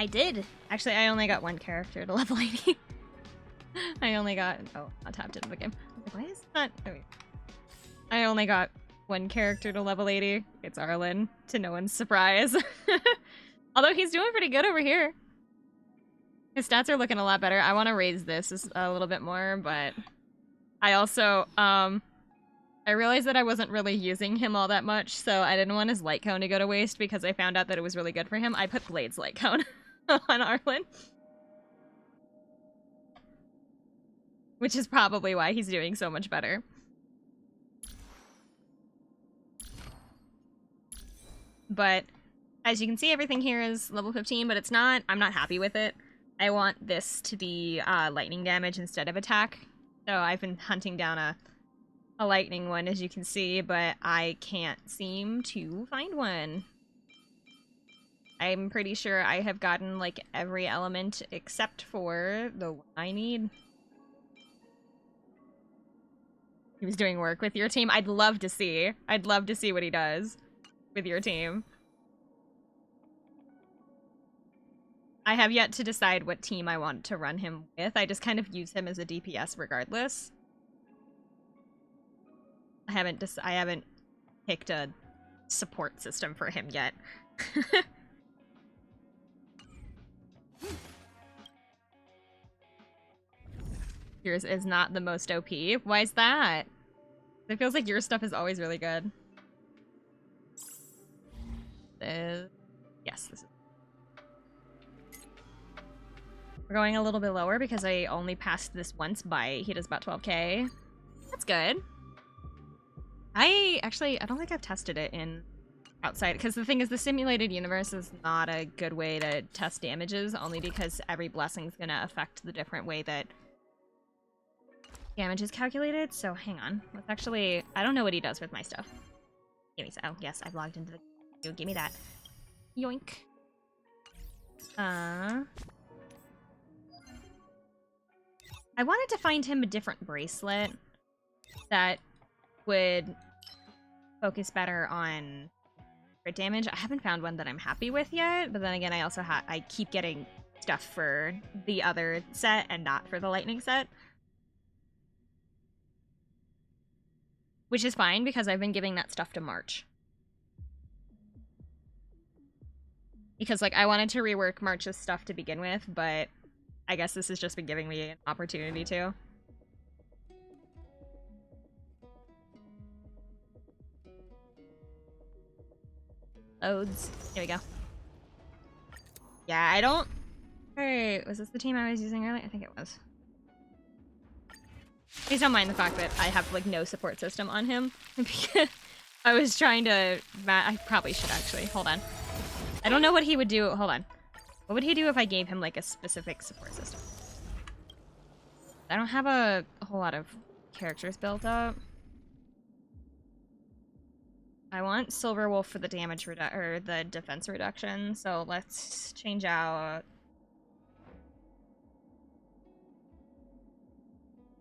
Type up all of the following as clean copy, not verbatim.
I did. Actually, I only got one character to level 80. I only got... Oh, not tapped into the game. Why is that... Oh, wait. I only got one character to level 80. It's Arlen, to no one's surprise. Although he's doing pretty good over here. His stats are looking a lot better. I want to raise this a little bit more, but... I also, I realized that I wasn't really using him all that much, so I didn't want his light cone to go to waste because I found out that it was really good for him. I put Blade's light cone on Arlen. Which is probably why he's doing so much better. But as you can see, everything here is level 15, but it's not. I'm not happy with it. I want this to be lightning damage instead of attack. So I've been hunting down a lightning one, as you can see, but I can't seem to find one. I'm pretty sure I have gotten, like, every element except for the one I need. He was doing work with your team. I'd love to see. I'd love to see what he does with your team. I have yet to decide what team I want to run him with. I just kind of use him as a DPS regardless. I haven't picked a support system for him yet. Yours is not the most OP. Why is that? It feels like your stuff is always really good. Yes, this is. We're going a little bit lower because I only passed this once by. He does about 12k. That's good. I don't think I've tested it in outside, because the thing is, the simulated universe is not a good way to test damages, only because every blessing's gonna affect the different way that damage is calculated. So hang on. Let's actually... I don't know what he does with my stuff. Give me... Oh, yes, I've logged into the... Give me that. Yoink. I wanted to find him a different bracelet that would focus better on crit damage. I haven't found one that I'm happy with yet, but then again, I also I keep getting stuff for the other set and not for the lightning set. Which is fine, because I've been giving that stuff to March. Because, like, I wanted to rework March's stuff to begin with, but I guess this has just been giving me an opportunity to. Loads. Here we go. Yeah, I don't... Hey, was this the team I was using earlier? I think it was. Please don't mind the fact that I have, like, no support system on him. Because I was trying to... I probably should, actually. Hold on. I don't know what he would do. Hold on. What would he do if I gave him, like, a specific support system? I don't have a whole lot of characters built up. I want Silver Wolf for the damage or the defense reduction, so let's change out...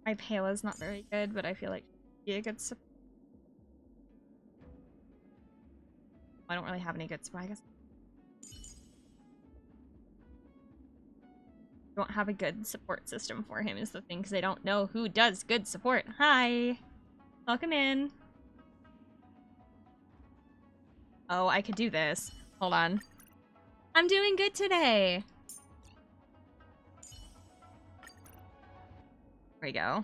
My Pala's not very good, but I feel like she'd be a good support. I don't really have any good support, I guess. Don't have a good support system for him is the thing, because I don't know who does good support. Hi! Welcome in. Oh, I could do this. Hold on. I'm doing good today! There we go.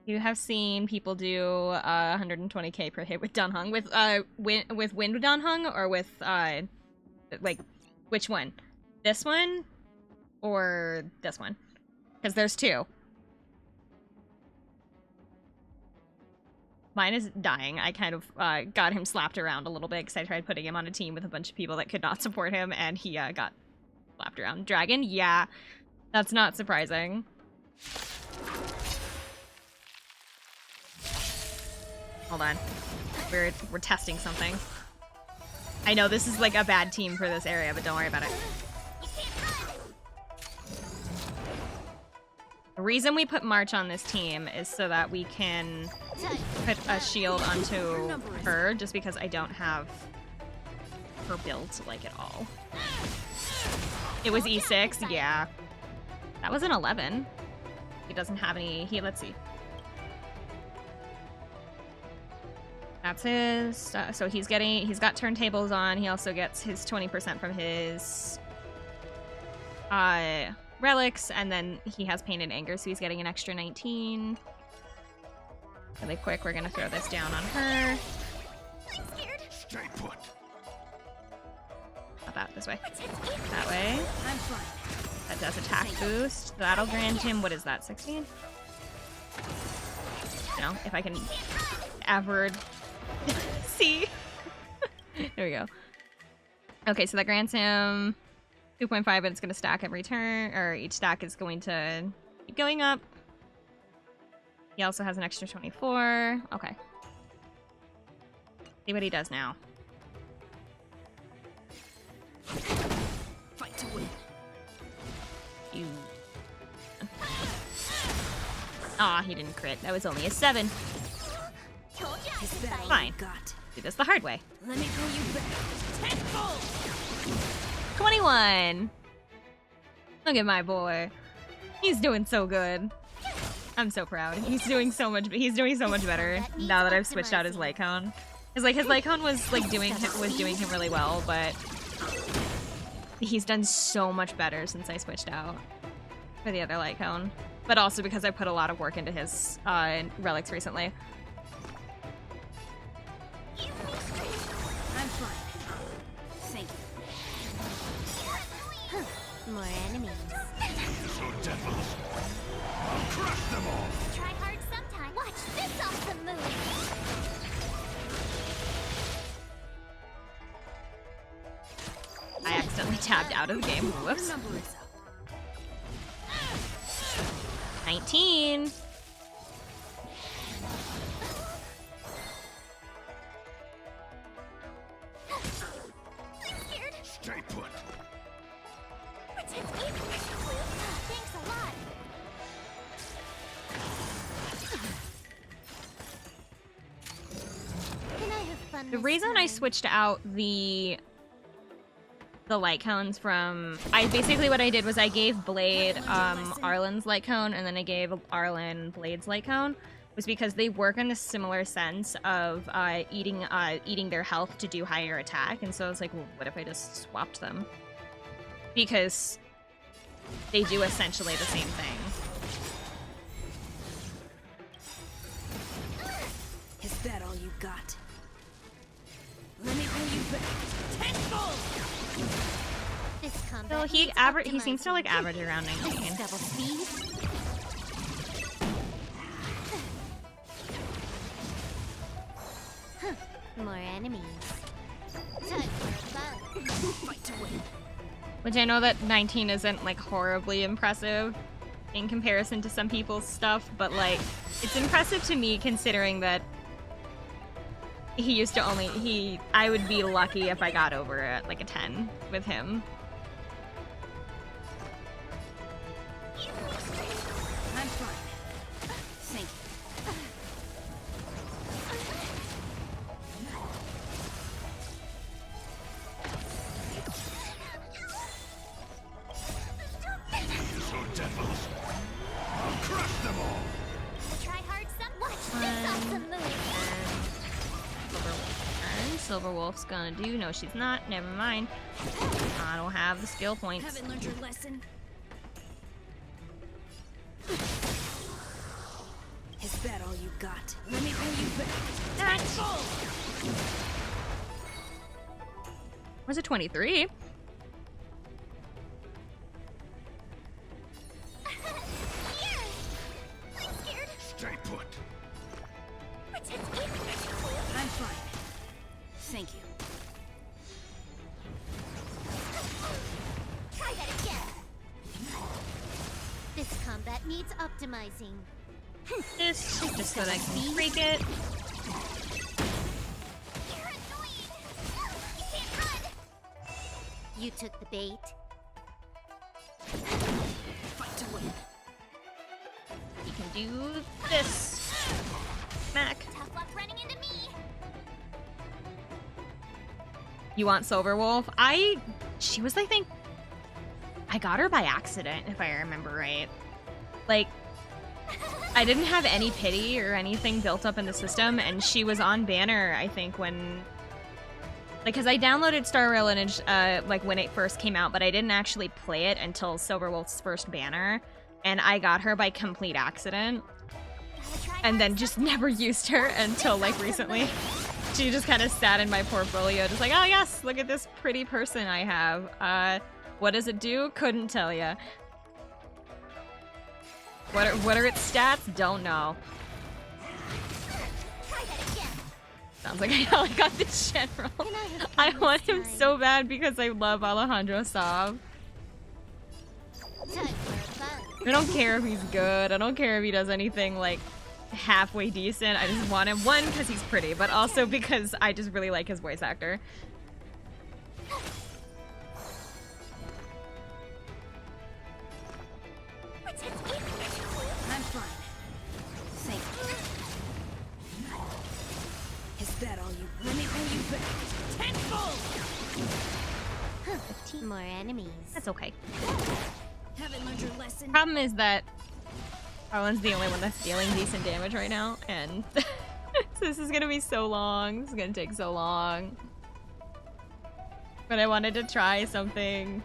You have seen people do 120k per hit with Dunhung. With Wind Dunhung, or with, like, which one? This one? Or this one? Because there's two. Mine is dying. I kind of got him slapped around a little bit because I tried putting him on a team with a bunch of people that could not support him, and he got slapped around. Dragon? Yeah. That's not surprising. Hold on. We're testing something. I know this is like a bad team for this area, but don't worry about it. The reason we put March on this team is so that we can put a shield onto her, just because I don't have her build to like it all. It was E6, yeah. That was an 11. He doesn't have any. Let's see. That's his. So he's got turntables on. He also gets his 20% from his relics, and then he has painted anger, so he's getting an extra 19. Really quick, we're gonna throw this down on her. I'm scared. Stay put. Not that, this way. That way. I'm fine. That does attack boost. That'll grant him, what is that, 16? You know, if I can ever see. There we go. Okay, so that grants him 2.5, but it's going to stack every turn, or each stack is going to keep going up. He also has an extra 24. Okay. See what he does now. Fight to win. You. Aw, he didn't crit. That was only a 7. Fine. Do this the hard way. Let me pull you back. Tenfold. 21. Look at my boy. He's doing so good. I'm so proud. He's doing so much better now that I've switched out his light cone. Cause like his light cone was like doing him really well, but he's done so much better since I switched out for the other light cone. But also because I put a lot of work into his relics recently. I'm fine. Thank you. More enemies. So devilish. I'll crush them all. Try hard sometime. Watch this awesome move. I accidentally tabbed out of the game. Whoops. Your number is up. 19. I'm scared. Stay put. Thanks a lot. Can I have fun The this reason I time? switched out the light cones from basically what I did was I gave Blade Arlen's light cone, and then I gave Arlen Blade's light cone, was because they work in a similar sense of eating their health to do higher attack, and so I was like, well, what if I just swapped them? Because they do essentially the same thing. Is that all you got? Let me pull you back. Tenfold. This combat. So he seems to like average around 19. Double speed. More enemies. Time for a fight to win. Which I know that 19 isn't like horribly impressive in comparison to some people's stuff, but like it's impressive to me considering that he used to I would be lucky if I got over at like a 10 with him. I'm fine. Thank you. So devilish. I'll crush them all. Try hard some. Watch this awesome move. Silver Wolf's gonna do. No, she's not. Never mind. I don't have the skill points. Haven't learned your lesson. Is that all you got? Let me pull you back. Tenfold. Was it 23? Stay put. I'm fine. Thank you. Try that again. This combat needs optimizing. This just so that I can freak it. You're annoying. You can't run. You took the bait. Fight to win. You can do this. Smack. Tough luck running into me. You want Silverwolf? She was, I think, I got her by accident, if I remember right. Like, I didn't have any pity or anything built up in the system, and she was on banner, I think, when... Like, because I downloaded Star Rail Lineage, like, when it first came out, but I didn't actually play it until Silverwolf's first banner, and I got her by complete accident, and then just never used her until, like, recently. She just kind of sat in my portfolio, just like, oh yes, look at this pretty person I have. What does it do? Couldn't tell ya. What are its stats? Don't know. Sounds like I got the general. I want him so bad because I love Alejandro Saab. I don't care if he's good. I don't care if he does anything like halfway decent. I just want him, one, because he's pretty, but also because I just really like his voice actor. I'm fine. Thank you. Is that all you? Let me pay you back. Tenfold! 15 more enemies. That's okay. Haven't learned your lesson. Problem is that Arlen's the only one that's dealing decent damage right now, and this is gonna be so long. This is gonna take so long. But I wanted to try something.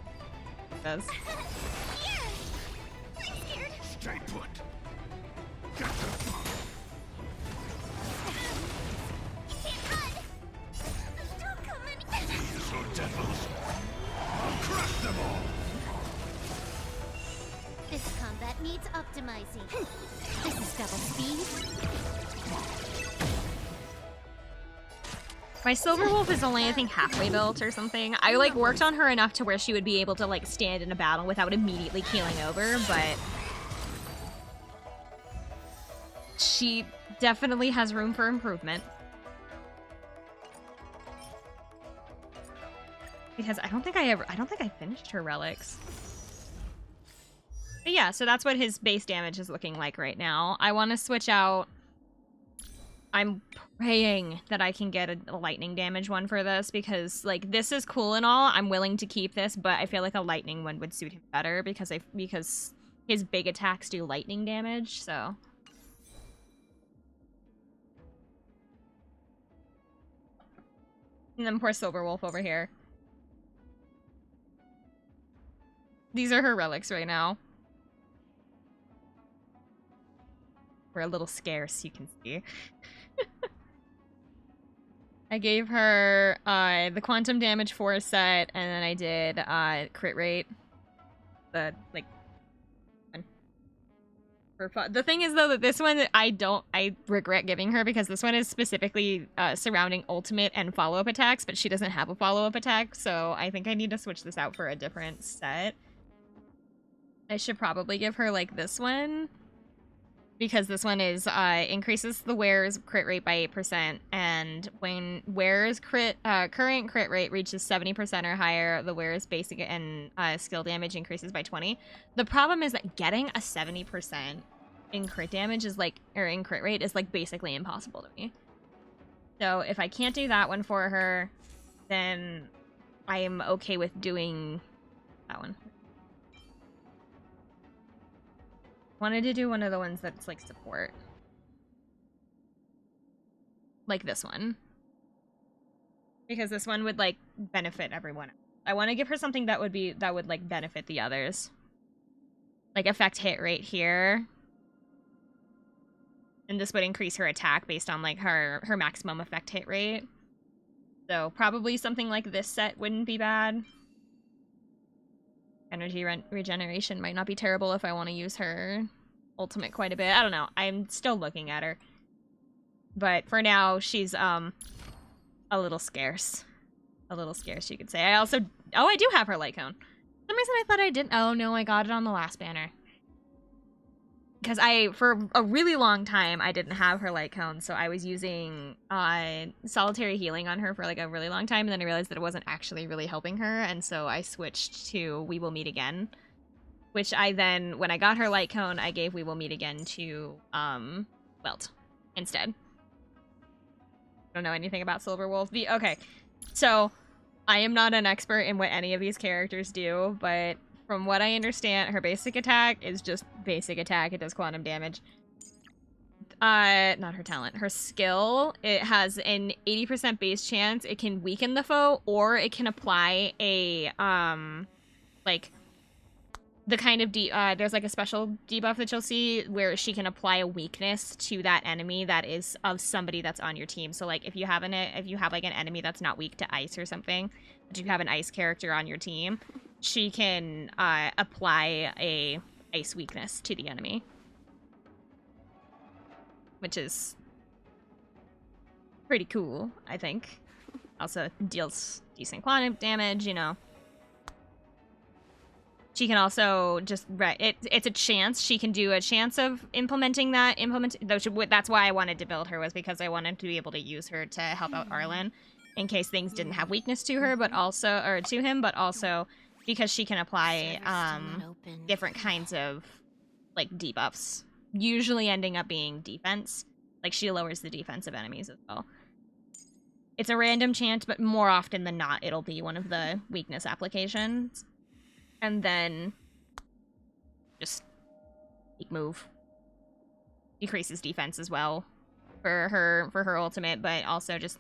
Yes. Stay put. Get the These are devils. I'll crush them all. This combat needs optimizing. This is double speed. My Silverwolf is only, I think, halfway built or something. I, like, worked on her enough to where she would be able to, like, stand in a battle without immediately keeling over, but she definitely has room for improvement. Because I don't think I finished her relics. But yeah, so that's what his base damage is looking like right now. I want to switch out. I'm praying that I can get a lightning damage one for this, because, like, this is cool and all. I'm willing to keep this, but I feel like a lightning one would suit him better because his big attacks do lightning damage, so. And then poor Silverwolf over here. These are her relics right now. We're a little scarce, you can see. I gave her the quantum damage 4 set, and then I did crit rate. The, like, for fun. The thing is, though, that this one I regret giving her, because this one is specifically surrounding ultimate and follow-up attacks, but she doesn't have a follow-up attack, so I think I need to switch this out for a different set. I should probably give her, like, this one, because this one is increases the wearer's crit rate by 8%, and when wearer's current crit rate reaches 70% or higher, the wearer's basic and skill damage increases by 20. The problem is that getting a 70% in crit damage is like, or in crit rate is like basically impossible to me. So if I can't do that one for her, then I am okay with doing that one. Wanted to do one of the ones that's like support. Like this one. Because this one would like benefit everyone. I want to give her something that would like benefit the others. Like affect hit rate here. And this would increase her attack based on like her maximum effect hit rate. So probably something like this set wouldn't be bad. Energy regeneration might not be terrible if I want to use her ultimate quite a bit. I don't know. I'm still looking at her. But for now, she's a little scarce. A little scarce, you could say. I also... Oh, I do have her light cone. For some reason I thought I didn't... Oh, no, I got it on the last banner. Because for a really long time, I didn't have her light cone, so I was using solitary healing on her for like a really long time, and then I realized that it wasn't actually really helping her, and so I switched to We Will Meet Again, which I then, when I got her light cone, I gave We Will Meet Again to Welt instead. I don't know anything about Silverwolf. Okay, so I am not an expert in what any of these characters do, but from what I understand, her basic attack is just basic attack. It does quantum damage. Not her talent. Her skill, it has an 80% base chance. It can weaken the foe, or it can apply a, like, the kind of there's like a special debuff that you'll see where she can apply a weakness to that enemy that is of somebody that's on your team. So like if you have like an enemy that's not weak to ice or something, but you have an ice character on your team, she can apply a ice weakness to the enemy, which is pretty cool, I think. Also deals decent quantum damage, you know. She can also just, it's a chance. She can do a chance of implementing that. That's why I wanted to build her, was because I wanted to be able to use her to help out Arlen in case things didn't have weakness to her, but also, or to him, but also because she can apply different kinds of, like, debuffs. Usually ending up being defense. Like, she lowers the defense of enemies as well. It's a random chance, but more often than not, it'll be one of the weakness applications. And then just big move. Decreases defense as well for her ultimate, but also just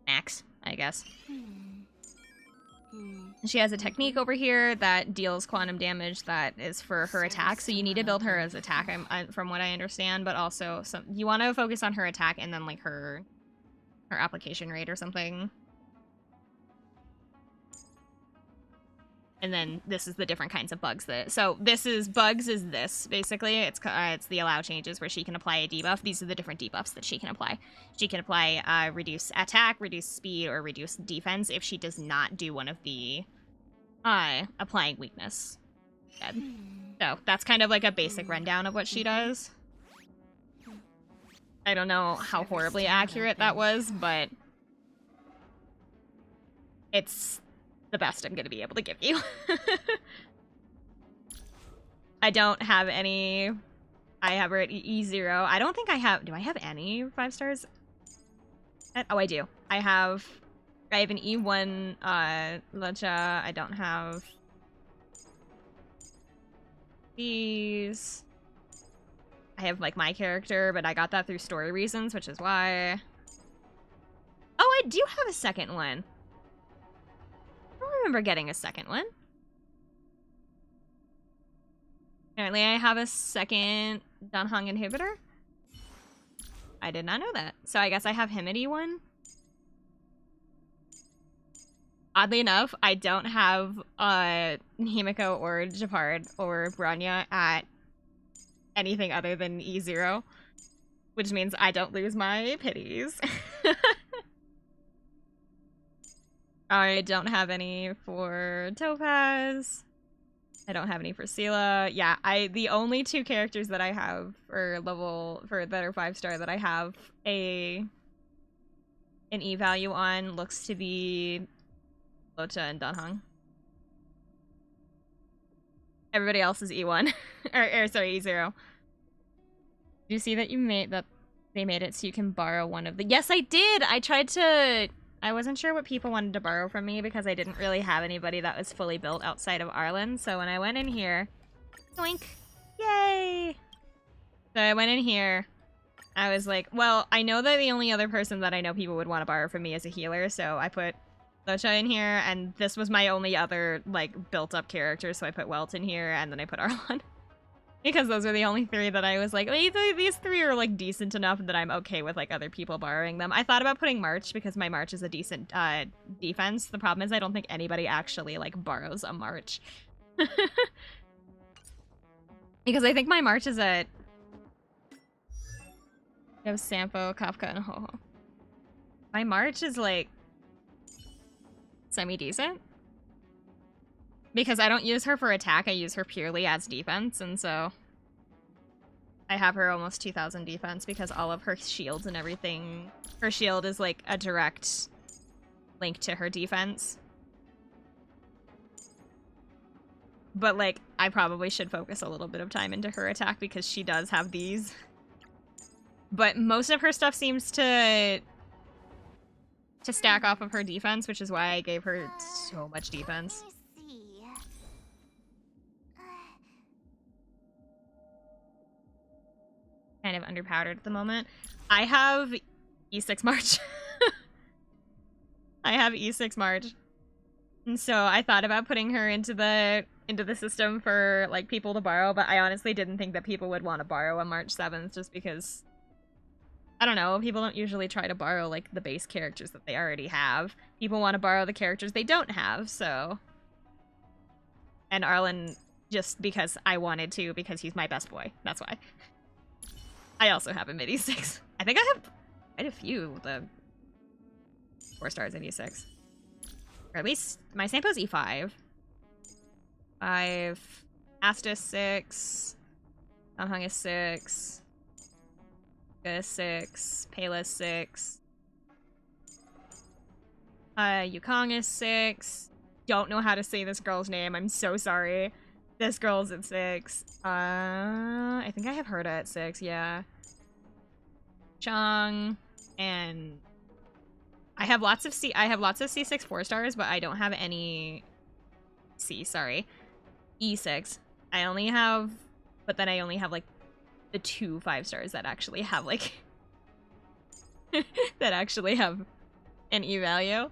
max, I guess. She has a technique over here that deals quantum damage that is for her attack, so you need to build her as attack, from what I understand, but also you want to focus on her attack and then like her application rate or something. And then this is the different kinds of bugs that... So bugs is this, basically. It's the allow changes where she can apply a debuff. These are the different debuffs that she can apply. She can apply reduce attack, reduce speed, or reduce defense if she does not do one of the applying weakness. So that's kind of like a basic rundown of what she does. I don't know how horribly accurate that was, but it's the best I'm going to be able to give you. I don't have any... I have her at E0. I don't think I have... Do I have any 5 stars? Oh, I do. I have an E1 Lecha. I don't have these. I have, like, my character, but I got that through story reasons, which is why... Oh, I do have a second one. I don't remember getting a second one. Apparently I have a second Danhong inhibitor. I did not know that. So I guess I have him at E1. Oddly enough, I don't have Himiko or Japard or Branya at anything other than E0. Which means I don't lose my pities. I don't have any for Topaz. I don't have any for Sela. Yeah, the only 2 characters that I have that are 5-star that I have an E value on looks to be Locha and Danhong. Everybody else is E1. or sorry, E0. Did you see that they made it so you can borrow one of the... Yes, I did! I tried to... I wasn't sure what people wanted to borrow from me because I didn't really have anybody that was fully built outside of Arlen. So when I went in here, yoink, yay! So I went in here, I was like, well, I know that the only other person that I know people would want to borrow from me is a healer, so I put Locha in here, and this was my only other, like, built-up character, so I put Welt in here, and then I put Arlen. Because those are the only 3 that I was like, these 3 are, like, decent enough that I'm okay with, like, other people borrowing them. I thought about putting March, because my March is a decent defense. The problem is I don't think anybody actually, like, borrows a March. Because I think my March is at... I have Sampo, Kafka, and Ho-Ho. My March is, like, semi-decent. Because I don't use her for attack, I use her purely as defense, and so... I have her almost 2,000 defense because all of her shields and everything... Her shield is, like, a direct link to her defense. But, like, I probably should focus a little bit of time into her attack because she does have these. But most of her stuff seems to to stack off of her defense, which is why I gave her so much defense. Let me see. Kind of underpowdered at the moment. I have E6 March. I have E6 March. And so I thought about putting her into the system for like people to borrow, but I honestly didn't think that people would want to borrow a March 7th just because I don't know, people don't usually try to borrow like the base characters that they already have. People want to borrow the characters they don't have, so. And Arlen just because I wanted to, because he's my best boy. That's why. I also have a mid E6. I think I have quite a few of the 4 stars in E6. Or at least my Sampo's E5. 5. Asta 6. Donghung is 6. Is 6. Pela 6. Yukong is 6. Don't know how to say this girl's name. I'm so sorry. This girl's at 6. I think I have Herda at 6, yeah. Chung and I have lots of C6 4 stars, but I don't have any E6. I only have like the 2 5 stars that actually have like that actually have an E value.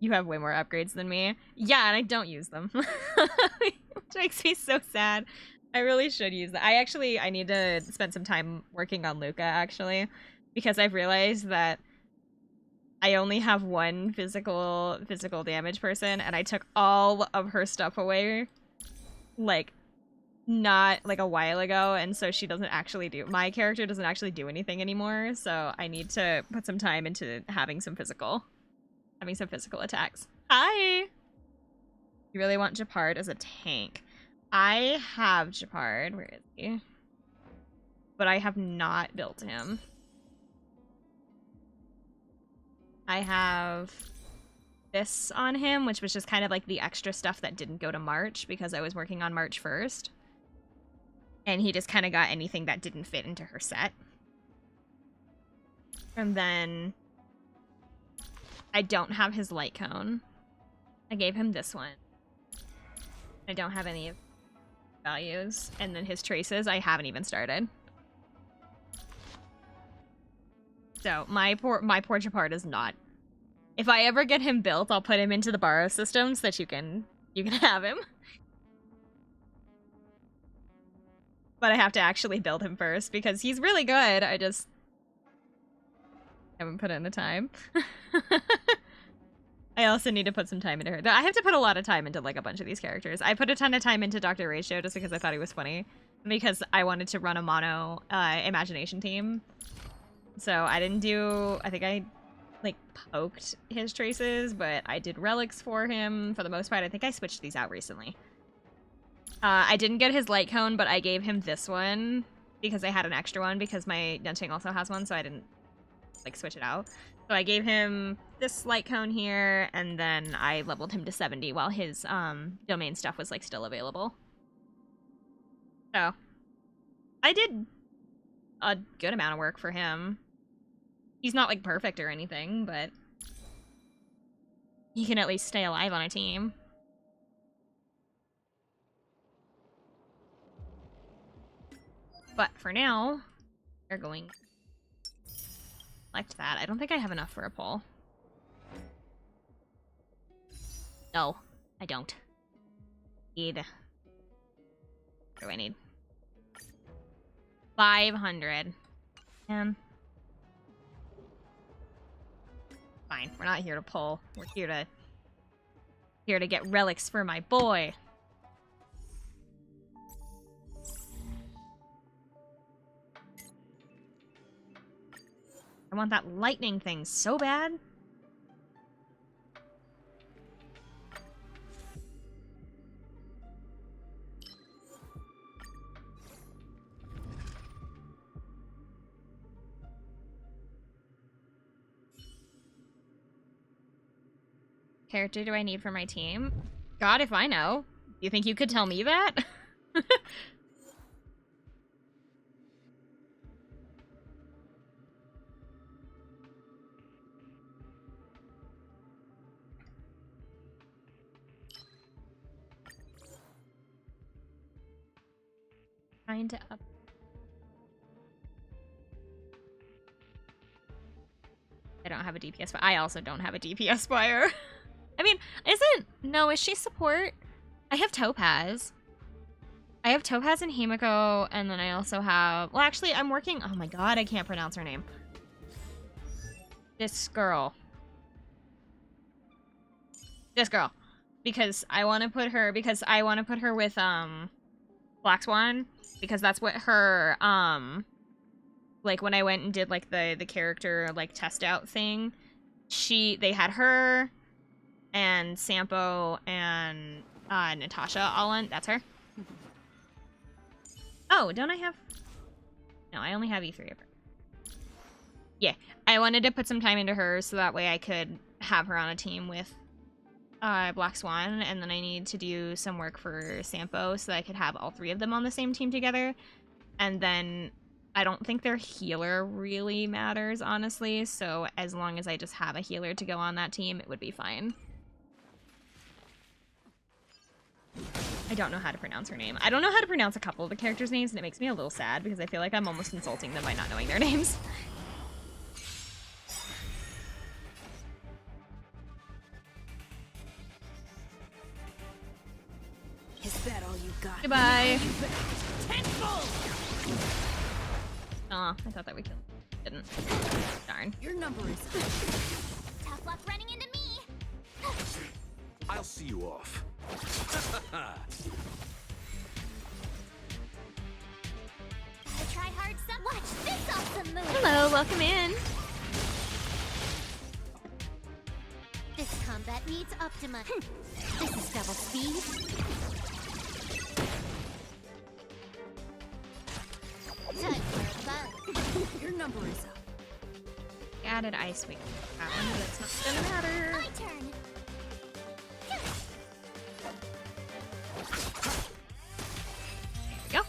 You have way more upgrades than me. Yeah, and I don't use them. Which makes me so sad. I really should use that. I need to spend some time working on Luca, actually. Because I've realized that I only have one physical damage person, and I took all of her stuff away, like, not, like, a while ago, and so she doesn't actually do- my character doesn't actually do anything anymore, so I need to put some time into having some physical attacks. Hi! You really want Japard as a tank. I have Japard. Where is he? But I have not built him. I have this on him, which was just kind of like the extra stuff that didn't go to March because I was working on March 1st. And he just kind of got anything that didn't fit into her set. And then I don't have his light cone. I gave him this one. I don't have any values. And then his traces, I haven't even started. So my poor Japard is not. If I ever get him built, I'll put him into the borrow system so that you can have him. But I have to actually build him first because he's really good. I just haven't put in the time. I also need to put some time into her. I have to put a lot of time into like a bunch of these characters. I put a ton of time into Dr. Ratio just because I thought he was funny. Because I wanted to run a mono imagination team. So I didn't do... I think I like poked his traces, but I did relics for him for the most part. I think I switched these out recently. I didn't get his light cone, but I gave him this one because I had an extra one because my Yenting also has one, so I didn't like switch it out. So I gave him this light cone here, and then I leveled him to 70 while his domain stuff was like still available. So I did a good amount of work for him. He's not like perfect or anything, but he can at least stay alive on a team. But for now, we're going to select that. I don't think I have enough for a pull. No, I don't. What do I need? 500. Man. Fine, we're not here to pull. We're here to get relics for my boy. I want that lightning thing so bad. Character do I need for my team? God, if I know. You think you could tell me that? trying to up. I don't have a DPS, but I also don't have a DPS fire. I mean, is she support? I have Topaz. I have Topaz and Himiko, and then I also have, well, actually, I'm working, oh my god, I can't pronounce her name. This girl. Because I want to put her with, Black Swan, because that's what her, like, when I went and did, like, the character, like, test out thing, they had her, and Sampo, and, Natasha all on, that's her. Oh, don't I have... No, I only have E3 of her. Yeah, I wanted to put some time into her so that way I could have her on a team with Black Swan, and then I need to do some work for Sampo so that I could have all three of them on the same team together. And then I don't think their healer really matters, honestly, so as long as I just have a healer to go on that team, it would be fine. I don't know how to pronounce her name. I don't know how to pronounce a couple of the characters' names, and it makes me a little sad because I feel like I'm almost insulting them by not knowing their names. Is that all you got? Goodbye. Tenfold! Aw, I thought that would kill. Didn't. Darn. Your number is Tough luck running into me. I'll see you off. I try hard some. Watch this awesome move. Hello, welcome in. This combat needs optima. This is double speed. Time for fun. your number is up. Added ice wing. That one, but it's not gonna matter. My turn. There we go.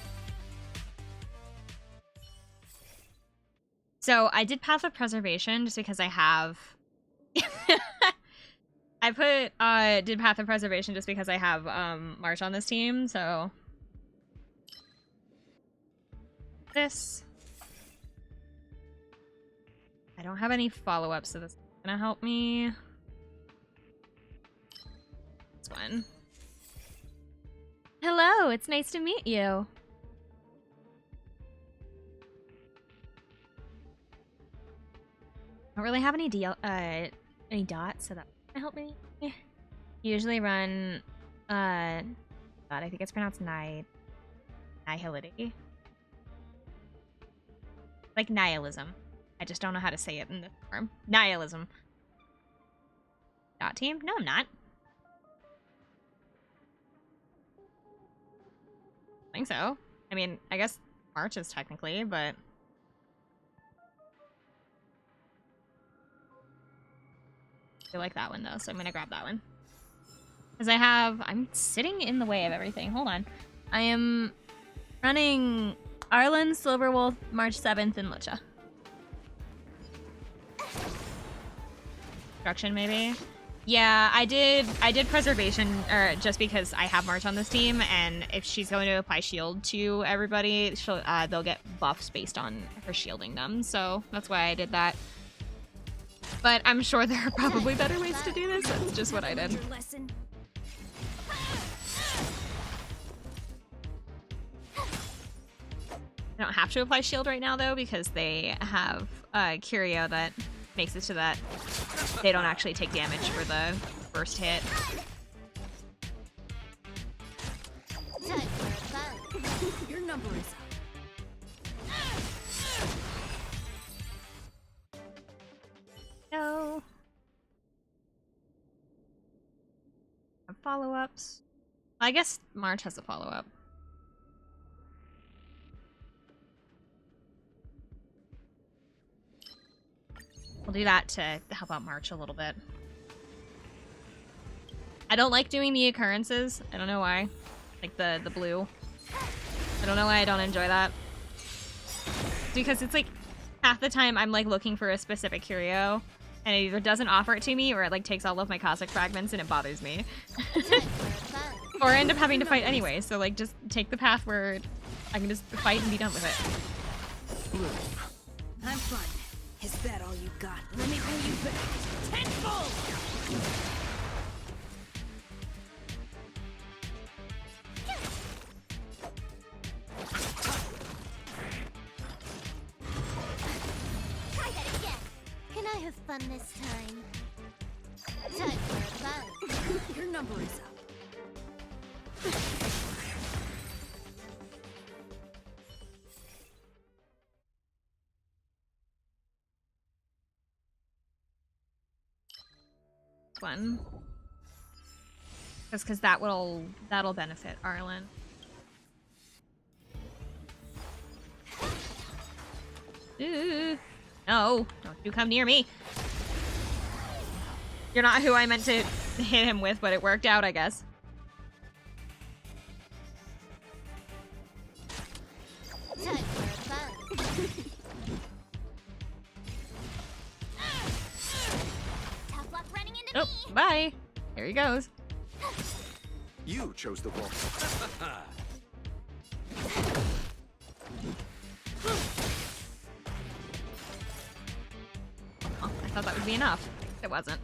So I did Path of Preservation just because I have... did Path of Preservation just because I have March on this team, so... This. I don't have any follow-ups, so this is gonna help me. This one. Hello, it's nice to meet you. I don't really have any dots, so that can help me. Usually run, God, I think it's pronounced nihility. Like nihilism. I just don't know how to say it in this form. Nihilism. Dot team? No, I'm not. I think so. I mean, I guess March is technically, but... I like that one though, so I'm gonna grab that one. Because I'm sitting in the way of everything. Hold on. I am running Arlen, Silverwolf, March 7th, and Lucha. Destruction, maybe? Yeah, I did Preservation, just because I have March on this team, and if she's going to apply shield to everybody, they'll get buffs based on her shielding them, so that's why I did that. But I'm sure there are probably better ways to do this. That's just what I did. I don't have to apply shield right now, though, because they have Curio that makes it so that they don't actually take damage for the first hit. Time for fun. Your number is up. No. Follow-ups. I guess March has a follow-up. We'll do that to help out March a little bit. I don't like doing the occurrences. I don't know why. Like the blue. I don't know why I don't enjoy that. Because it's like half the time I'm like looking for a specific curio and it either doesn't offer it to me or it like takes all of my cosmic fragments and it bothers me. Or I end up having to fight anyway, so like just take the path where I can just fight and be done with it. I'm fine. Is that all you got? Let me pay you back. Tenfold! Try that again. Can I have fun this time? Time for fun. Your number is up. One. Just because that'll benefit Arlen. Ooh. No, don't you come near me. You're not who I meant to hit him with, but it worked out, I guess. Time for fun. Tough luck running into Oh, me. bye. Here he goes. You chose the wrong. Oh, I thought that would be enough. It wasn't.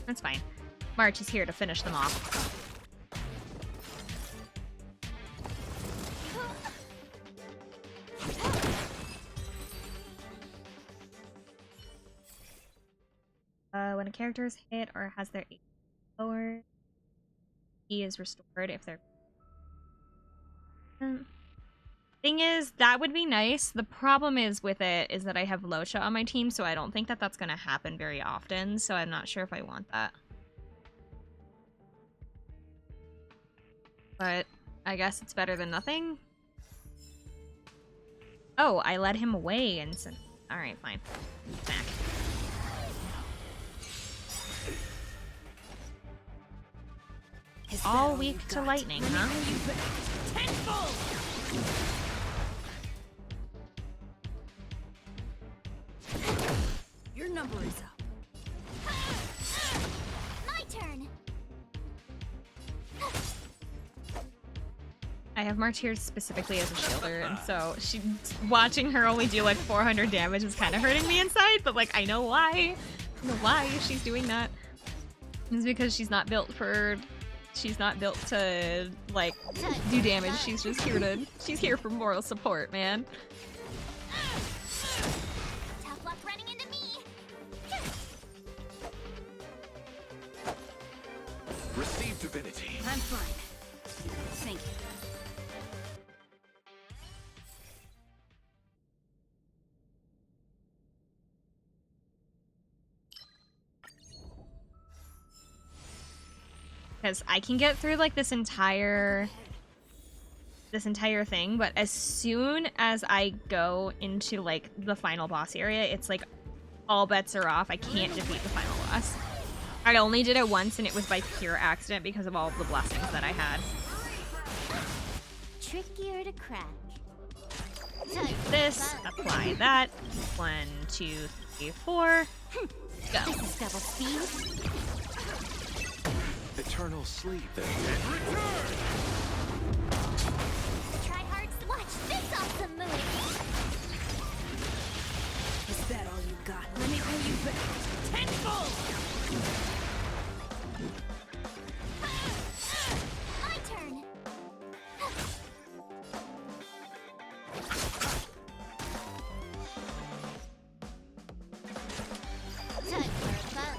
That's fine. March is here to finish them off. When a character is hit or has their HP lowered, he is restored if they're... Thing is, that would be nice. The problem is with it is that I have Losha on my team, so I don't think that that's going to happen very often, so I'm not sure if I want that. But I guess it's better than nothing. Oh, I led him away and sent... Alright, fine. Smack. All weak to lightning, huh? Tenfold! Your number is up. My turn. I have March here specifically as a shielder, and so watching her only do like 400 damage is kind of hurting me inside, but like I know why. I know why she's doing that. It's because she's not built to like do damage. She's just she's here for moral support, man. Tough luck running into me. Receive divinity. I'm fine. Thank you. Because I can get through like this entire thing, but as soon as I go into like the final boss area, it's like all bets are off. I can't defeat the final boss. I only did it once, and it was by pure accident because of all of the blessings that I had. Trickier to crack. This, apply that. 1, 2, 3, 4. Go. This is double speed. Eternal sleep. Try hard. Watch this awesome move. Is that all you got? Let me pay you back. Tenfold! My turn. Time for fun.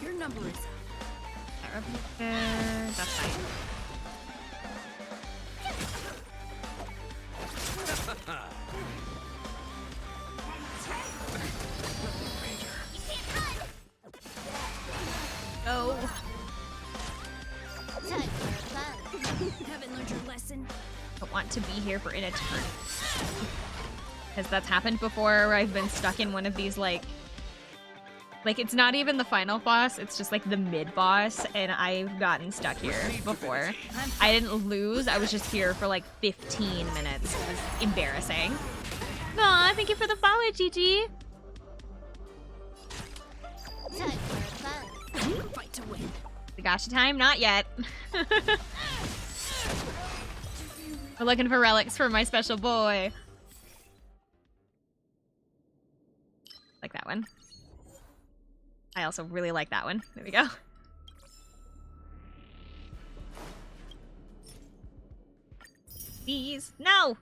Your number is up. That's fine. Go. Time for fun. Haven't learned your lesson. Don't want to be here for an eternity. Because that's happened before where I've been stuck in one of these like it's not even the final boss, it's just like the mid-boss, and I've gotten stuck here before. I didn't lose, I was just here for like 15 minutes. It was embarrassing. Aw, thank you for the follow, Gigi. Time for fun. Fight to win. The gacha time? Not yet. We're looking for relics for my special boy. Like that one. I also really like that one. There we go. These. No!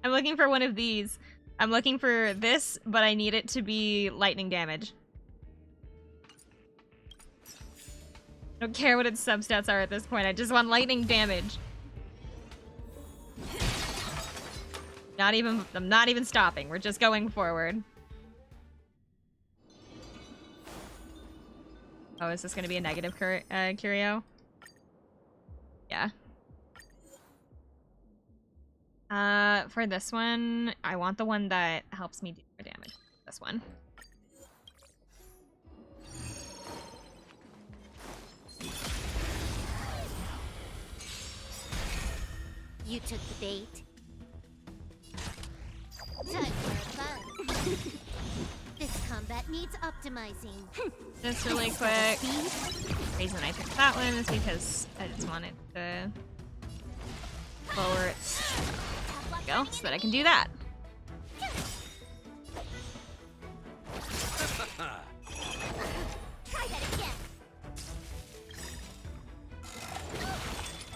I'm looking for one of these. I'm looking for this, but I need it to be lightning damage. I don't care what its substats are at this point. I just want lightning damage. I'm not even stopping. We're just going forward. Oh, is this going to be a negative curio? Yeah. For this one, I want the one that helps me do more damage. This one. You took the bait. Time for fun. This combat needs optimizing. Just really quick. The reason I picked that one is because I just wanted to lower it. There we go, so that I can do that. Try that again.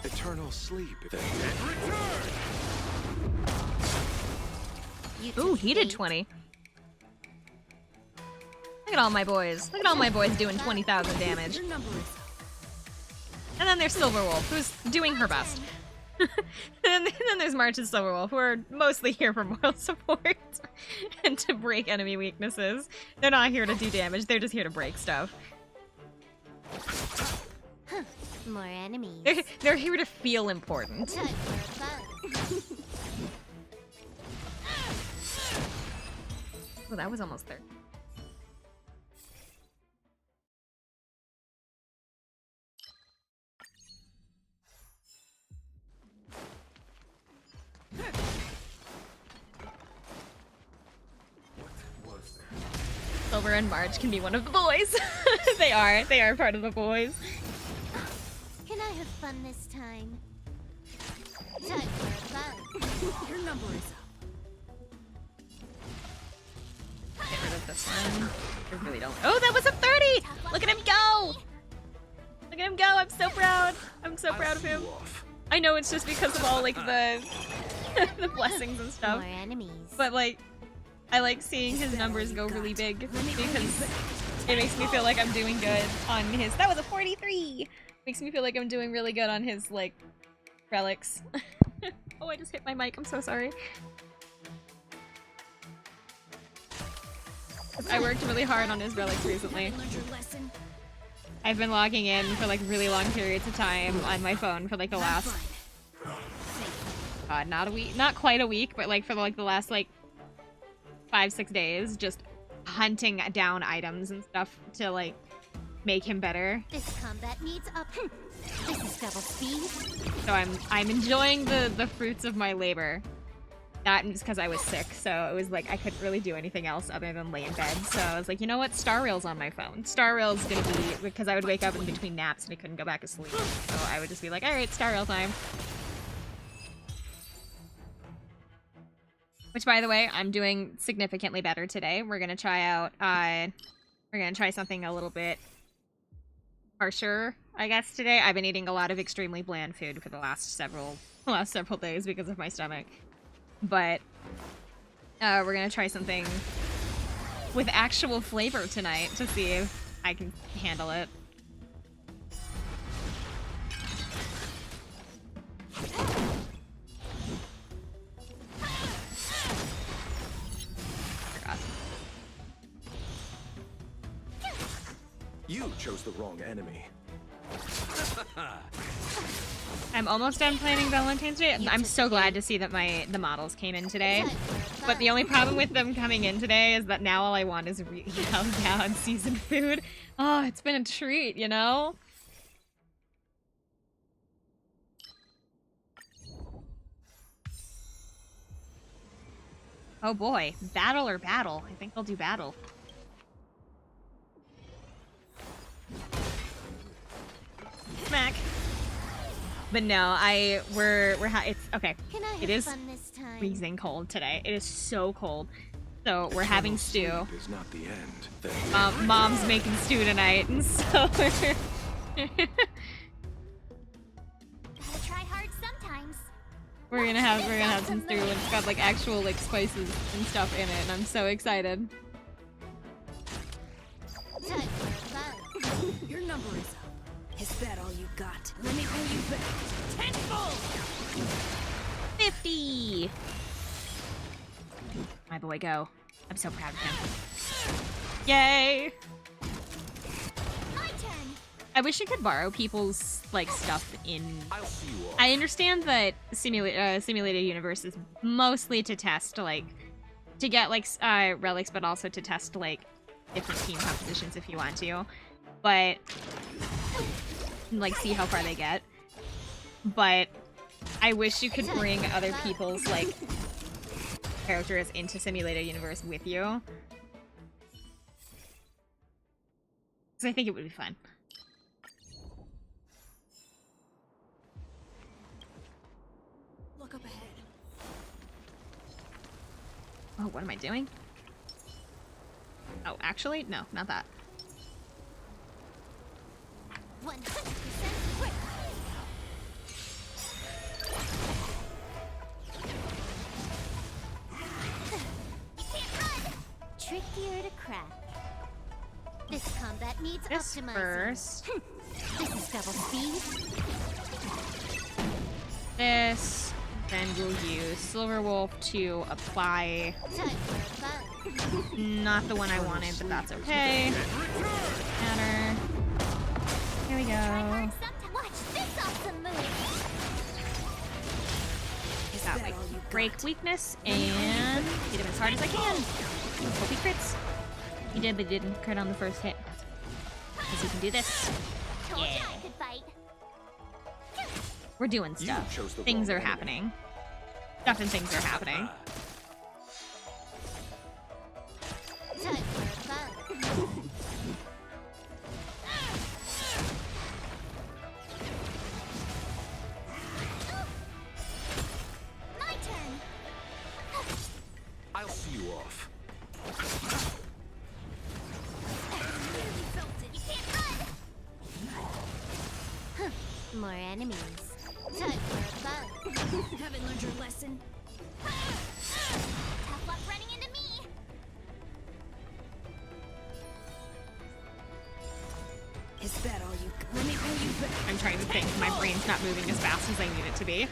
Eternal sleep. The dead return. Ooh, he did 20. Look at all my boys. Look at all my boys doing 20,000 damage. Your number is And then there's Silverwolf, who's doing her best. and then there's March and Silverwolf, who are mostly here for moral support and to break enemy weaknesses. They're not here to do damage, they're just here to break stuff. More enemies. They're here to feel important. Time for fun. Oh, that was almost there. Silver and March can be one of the boys. They are part of the boys. Can I have fun this time? Time for fun. your number is up. Get rid of this one. I really don't. Oh, that was a 30! Look at him go! Look at him go! I'm so proud. I'm so proud of him. I know it's just because of all like the the blessings and stuff, More enemies. but like I like seeing his numbers go really big because it makes me feel like I'm doing good on his. That was a 43. Makes me feel like I'm doing really good on his like relics. Oh, I just hit my mic. I'm so sorry. I worked really hard on his relics recently. Learned your lesson. I've been logging in for like really long periods of time on my phone for like the last not a week, not quite a week, but like for like the last like 5-6 days, just hunting down items and stuff to like make him better. This combat needs up. This is double speed. So I'm enjoying the fruits of my labor. Not just because I was sick, so it was like I couldn't really do anything else other than lay in bed. So I was like, you know what? Star Rail's on my phone. Star Rail's gonna be, because I would wake up in between naps and I couldn't go back to sleep. So I would just be like, alright, Star Rail time. Which, by the way, I'm doing significantly better today. We're gonna try out, we're gonna try something a little bit harsher, I guess, today. I've been eating a lot of extremely bland food for the last several days because of my stomach. But we're gonna try something with actual flavor tonight to see if I can handle it. Forgot. You chose the wrong enemy. I'm almost done planning Valentine's Day. I'm so glad to see that the models came in today. But the only problem with them coming in today is that now all I want is really down seasoned food. Oh, it's been a treat, you know? Oh boy, battle or battle? I think I'll do battle. Smack. But no, it's okay. Can I have It is fun this time? freezing cold today. It is so cold. So we're having stew. Sleep is not the end. Mom's making stew tonight, and so we're Gotta try hard sometimes. we're gonna have some stew, and it's got like actual like spices and stuff in it, and I'm so excited. Time for fun. Your number is up. Is that all you got? Let me pay you back. Tenfold! 50. My boy, go! I'm so proud of him. Yay! My turn. I wish I could borrow people's like stuff in. I'll see you all. I understand that simulated universe is mostly to test like to get like relics, but also to test like different team compositions if you want to, but like see how far they get. But I wish you could bring other people's like characters into simulated universe with you, because I think it would be fun. Look up ahead. Oh, what am I doing? Oh, actually, no, not that. 100% quick. You can't run. Trickier to crack. This combat needs This optimizing. first. This is double speed. This. Then we'll use Silver Wolf to apply. Time for fun. Not the one I wanted, but that's okay. Matter. Here we Try hard go. sometime. Watch this awesome move. Is Got that like all you break got? weakness and hit him as hard as I can. Hope he crits. He did, but he didn't crit on the first hit. Because he can do this. Told you Yeah. I could fight. We're doing You stuff. chose the Things wrong are enemy. happening. Stuff and things are happening. Time for fun. My turn. I'll see you off. Nearly felt it. You can't run. More enemies. Time for fun. Haven't learned your lesson? Tough luck running into me. Is that all you got? Let me pay you back. I'm trying to think. My brain's not moving as fast as I need it to be.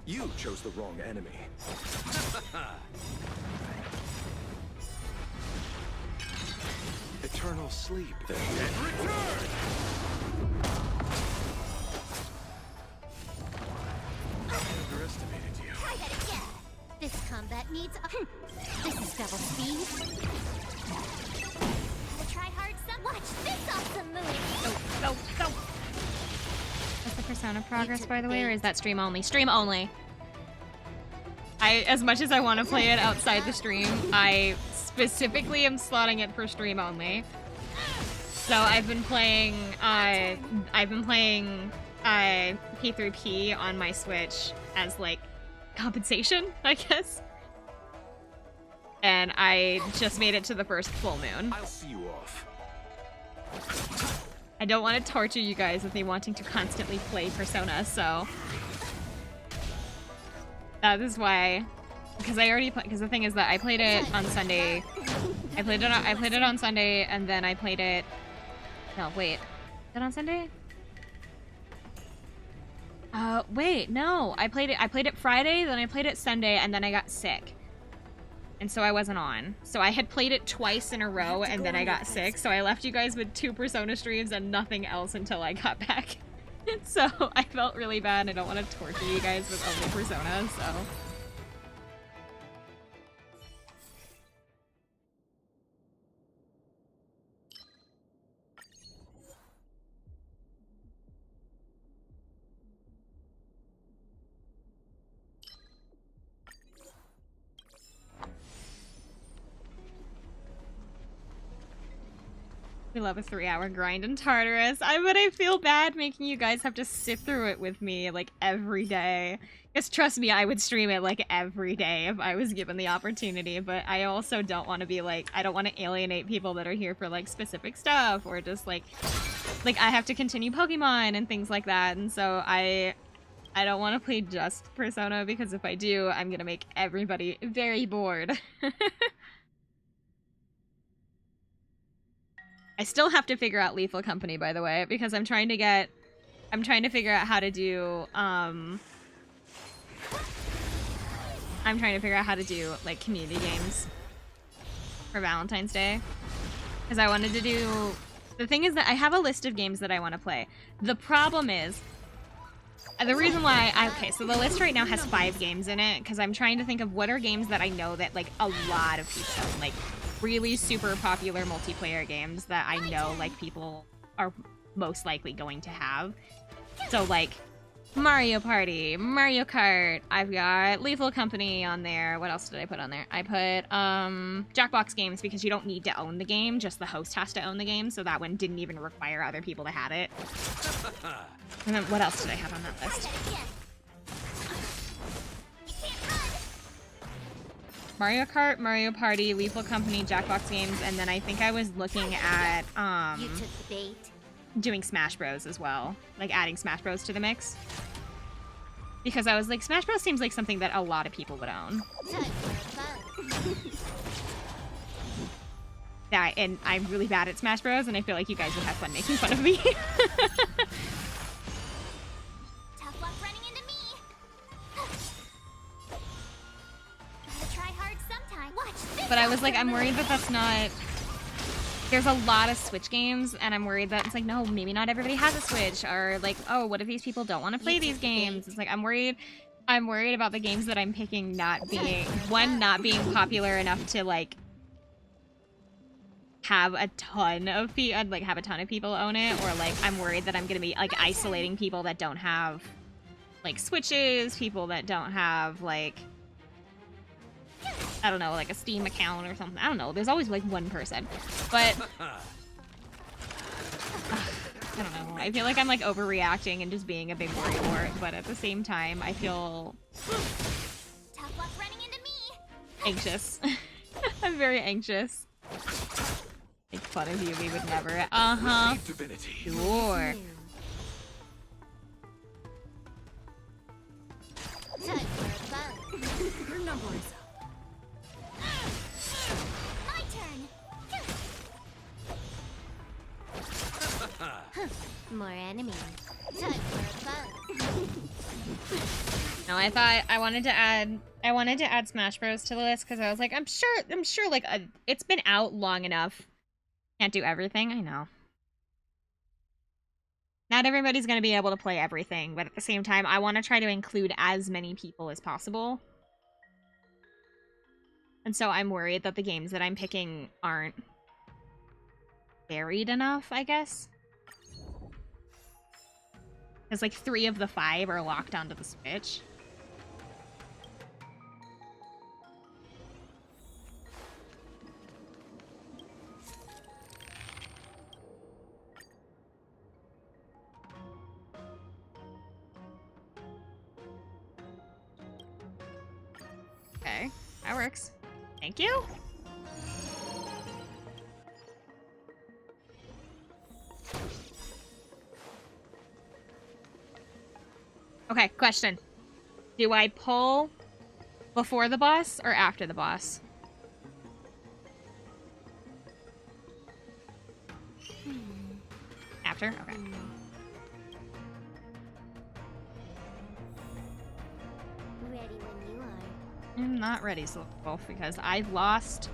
You chose the wrong enemy. Eternal sleep, then. And return! I underestimated you. Try that again. This combat needs. This is double speed. Gotta try hard some. Watch this awesome move. Go, go, go! What's the Persona progress, by the way, or is that stream only? Stream only. As much as I want to play it outside the stream, I specifically am slotting it for stream only. So I've been playing P3P on my Switch as like compensation, I guess. And I just made it to the first full moon. I'll see you off. I don't want to torture you guys with me wanting to constantly play Persona, so that is why. Because I already because the thing is that I played it on Sunday. I played it on Sunday, and then I played it. No, wait. Is it on Sunday? Wait, no. I played it Friday, then I played it Sunday, and then I got sick. And so I wasn't on. So I had played it twice in a row, and then I got sick. So I left you guys with 2 Persona streams and nothing else until I got back. So I felt really bad. I don't want to torture you guys with only Persona, so. We love a 3-hour grind in Tartarus. But I feel bad making you guys have to sit through it with me, like, every day. Because trust me, I would stream it, like, every day if I was given the opportunity. But I also don't want to be, like, I don't want to alienate people that are here for, like, specific stuff. Or just, like, I have to continue Pokemon and things like that. And so I don't want to play just Persona, because if I do, I'm going to make everybody very bored. I still have to figure out Lethal Company, by the way, because I'm trying to figure out how to do, like, community games for Valentine's Day. Because I wanted to do... The thing is that I have a list of games that I want to play. The problem is... The reason why okay, so the list right now has 5 games in it, because I'm trying to think of what are games that I know that, like, a lot of people, like, really super popular multiplayer games that I know, like, people are most likely going to have. So, like, Mario Party, Mario Kart, I've got Lethal Company on there. What else did I put on there? I put, Jackbox games, because you don't need to own the game, just the host has to own the game, so that one didn't even require other people to have it. And then what else did I have on that list? Mario Kart, Mario Party, Lethal Company, Jackbox games, and then I think I was looking at, You took the bait. doing Smash Bros as well. Like, adding Smash Bros to the mix. Because I was like, Smash Bros seems like something that a lot of people would own. Time for fun. Yeah, and I'm really bad at Smash Bros, and I feel like you guys would have fun making fun of me. Tough luck running into me. Gotta try hard sometime. Watch this. But I was like, I'm worried that that's not... There's a lot of Switch games, and I'm worried that it's like, no, maybe not everybody has a Switch, or like, oh, what if these people don't want to play these games? It's like, I'm worried about the games that I'm picking not being popular enough to, like, have a ton of people own it, or like, I'm worried that I'm gonna be, like, isolating people that don't have, like, Switches, people that don't have, like, I don't know, like a Steam account or something. I don't know. There's always, like, one person. But... I don't know. I feel like I'm, like, overreacting and just being a big worrywart, but at the same time, I feel... Tough luck running into me. anxious. I'm very anxious. Make fun of you, we would never... Uh-huh. Divinity. Sure. Time for fun. Your number is up. My turn. More enemies. Time for fun. No, I thought I wanted to add Smash Bros to the list because I was like, I'm sure like it's been out long enough. Can't do everything, I know. Not everybody's gonna be able to play everything, but at the same time, I want to try to include as many people as possible. And so I'm worried that the games that I'm picking aren't varied enough, I guess. Because, like, 3 of the 5 are locked onto the Switch. Okay, that works. Thank you. Okay, question. Do I pull before the boss or after the boss? After? Okay. Ready when you are. I'm not ready, Wolf, because I've lost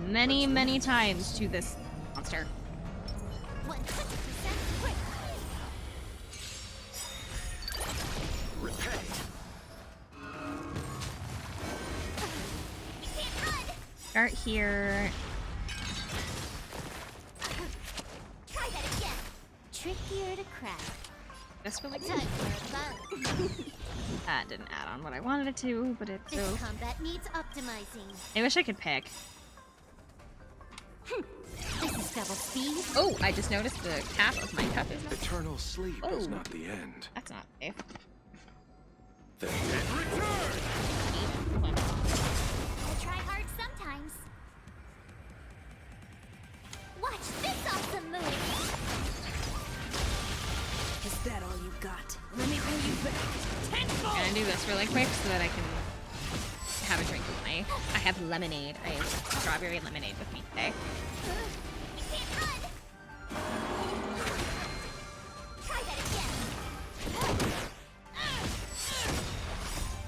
many, many times to this monster. 100% quick. Repay. You can't run. Start here. Try that again. Trickier to crack. This really good. Time for fun. That didn't add on what I wanted it to, but it's This so... combat needs optimizing. I wish I could pick. This is is double speed. Oh, I just noticed the cap of my cup is not. Eternal sleep Oh. is not the end. That's not safe. The dead return! Okay. Gotta try hard sometimes. Watch this awesome move. Is that all you got? Let me pay you back. I'm Tenfold! gonna do this really quick so that I can have a drink with my. I have lemonade. I have strawberry lemonade with me today. You can't run. Try that again.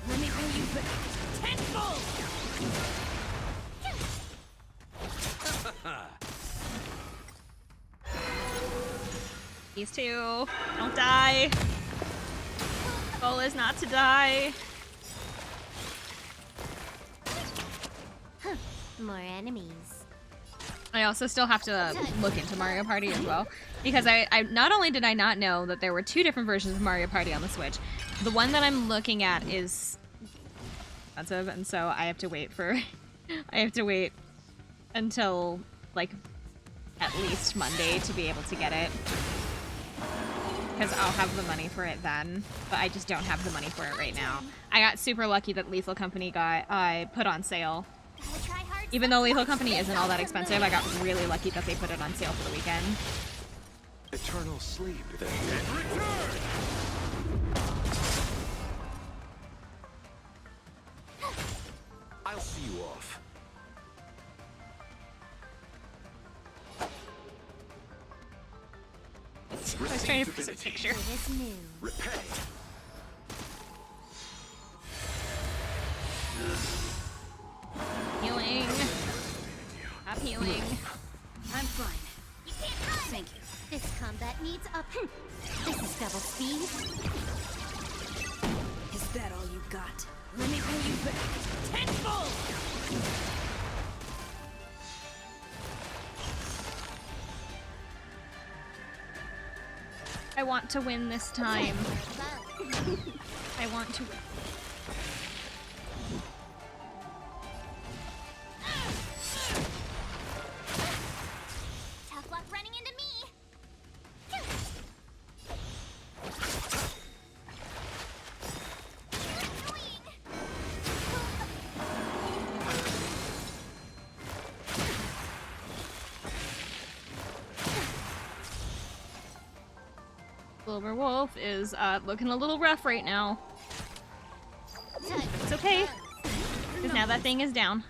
Let me pay you back. Tenfold! These two, don't die. Goal is not to die. More enemies. I also still have to look into Mario Party as well, because I not only did I not know that there were two different versions of Mario Party on the Switch, the one that I'm looking at is expensive, and so I have to wait for I have to wait until like at least Monday to be able to get it, because I'll have the money for it then, but I just don't have the money for it right now. I got super lucky that Lethal Company got put on sale. Gotta try hard. Even though Lethal Company isn't all that expensive, I got really lucky that they put it on sale for the weekend. Eternal sleep. The dead return! I'll see you off. I was trying to fix a picture. It is new. Repay. Healing. Stop healing. I'm fine. You can't run. Thank you. This combat needs up. This is double speed. Is that all you got? Let me pay you back. Tenfold! I want to win this time. I want to. Tough luck running into me. Silver Wolf is looking a little rough right now. It's okay, because now that thing is down.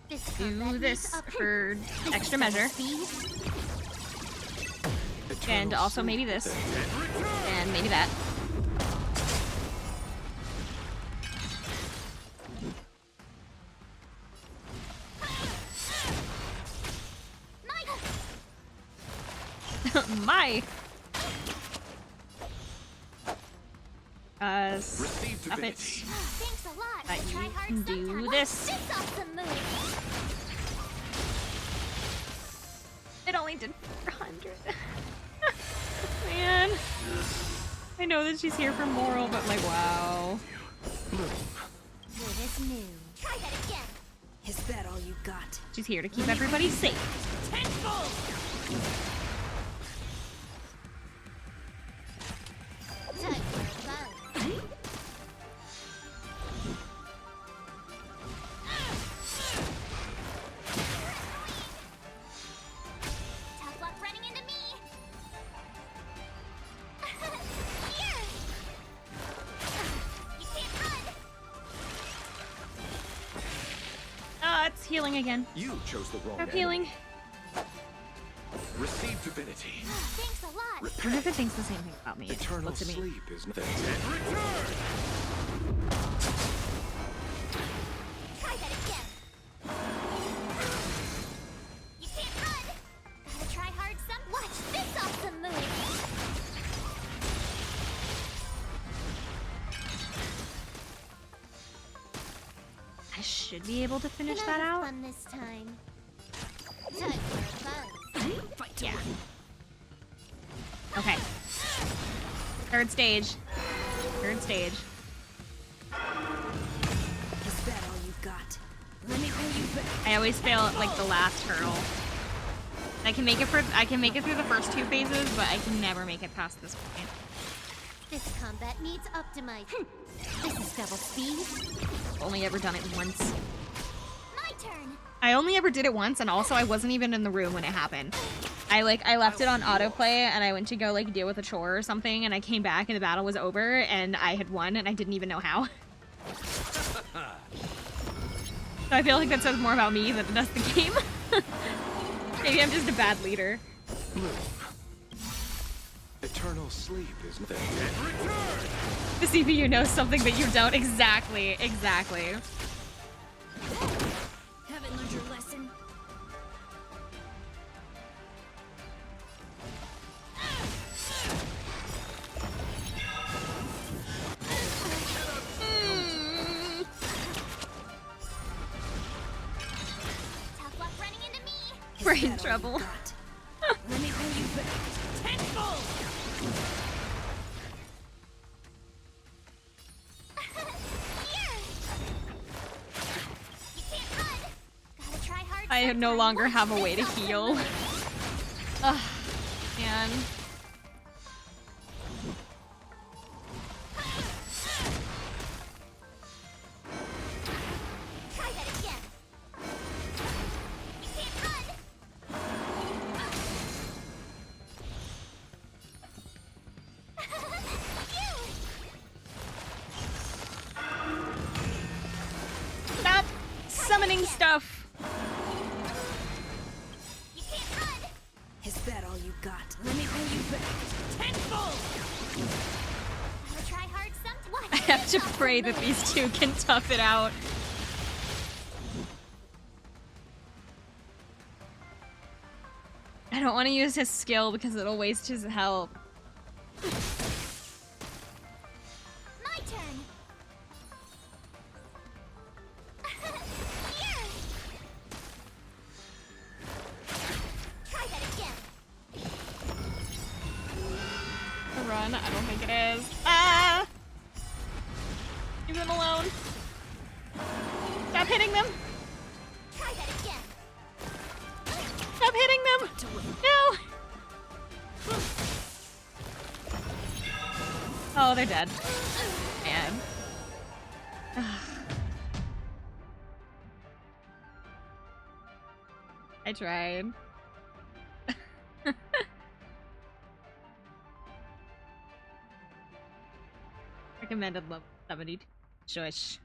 This Do combat this needs up. for This extra is double measure, speed. and also maybe this, and maybe that. My. Receive Stop it. divinity. Thanks a lot. That Gotta try you hard can do sometime. Watch this. This awesome move. It only did 400. Man. I know that she's here for moral, but like, wow. Good as new. Try that again. Is that all you got? She's here to keep everybody safe. Tenfold! Time for a buzz. Tough luck running into me. Here. You can't run. Ah, it's healing again. You chose the wrong Stop enemy. healing. Receive divinity. Thanks a lot. I wonder if it thinks the same thing about me. It Eternal looks at me. sleep is the dead return. Try that again. You can't run. Gotta try hard some. Watch this awesome move. I should be able to finish Can I that have out. fun this time? Time for a buzz. Fight Yeah. Okay. Third stage. Third stage. Is that all you got? Let me pay you back. I always fail at like the last hurdle. I can make it through the first 2 phases, but I can never make it past this point. This combat needs optimizing. This is double speed. Only ever done it once. My turn. I only ever did it once, and also I wasn't even in the room when it happened. I left it on autoplay, and I went to go like deal with a chore or something, and I came back and the battle was over, and I had won, and I didn't even know how. So I feel like that says more about me than it does the game. Maybe I'm just a bad leader. Eternal sleep is the The CPU knows something that you don't. Exactly. Haven't learned your lesson. Tough luck running into me. We're in trouble. Let me pay you back. Tenfold! Here. You can't run. Gotta try hard. I no sometime. longer Watch have a this way to up, heal. Emily. Ugh, man. Try that again. You can't run. Stop summoning stuff. You can't run. Is that all you got? Let me pay you back. Tenfold! Gotta try hard sometime. I have to pray that these two can tough it out. I don't want to use his skill because it'll waste his health. My turn. Here. Try that again. A run? I don't think it is. Ah! Leave them alone. Stop hitting them. Try that again. Stop hitting them. No. Oh, they're dead. Man. I tried. Recommended level 72. Shush.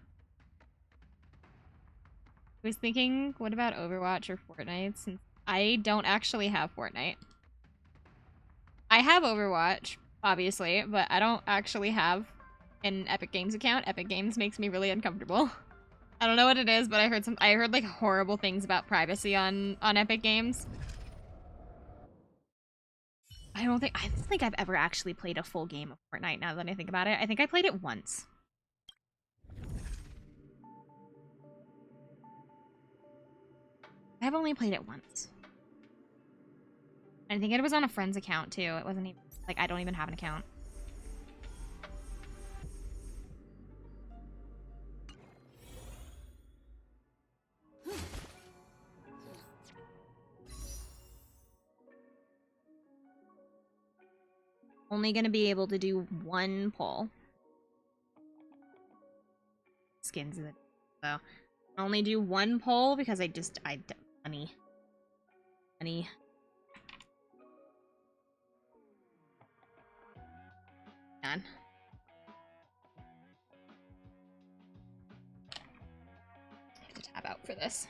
I was thinking, what about Overwatch or Fortnite? Since I don't actually have Fortnite. I have Overwatch, obviously, but I don't actually have an Epic Games account. Epic Games makes me really uncomfortable. I don't know what it is, but I heard like horrible things about privacy on Epic Games. I don't think I've ever actually played a full game of Fortnite now that I think about it. I think I played it once. I've only played it once. I think it was on a friend's account too. It wasn't even like I don't even have an account. Only gonna be able to do one pull. Skins of it. So I'll only do one pull because money. Done. I have to tab out for this.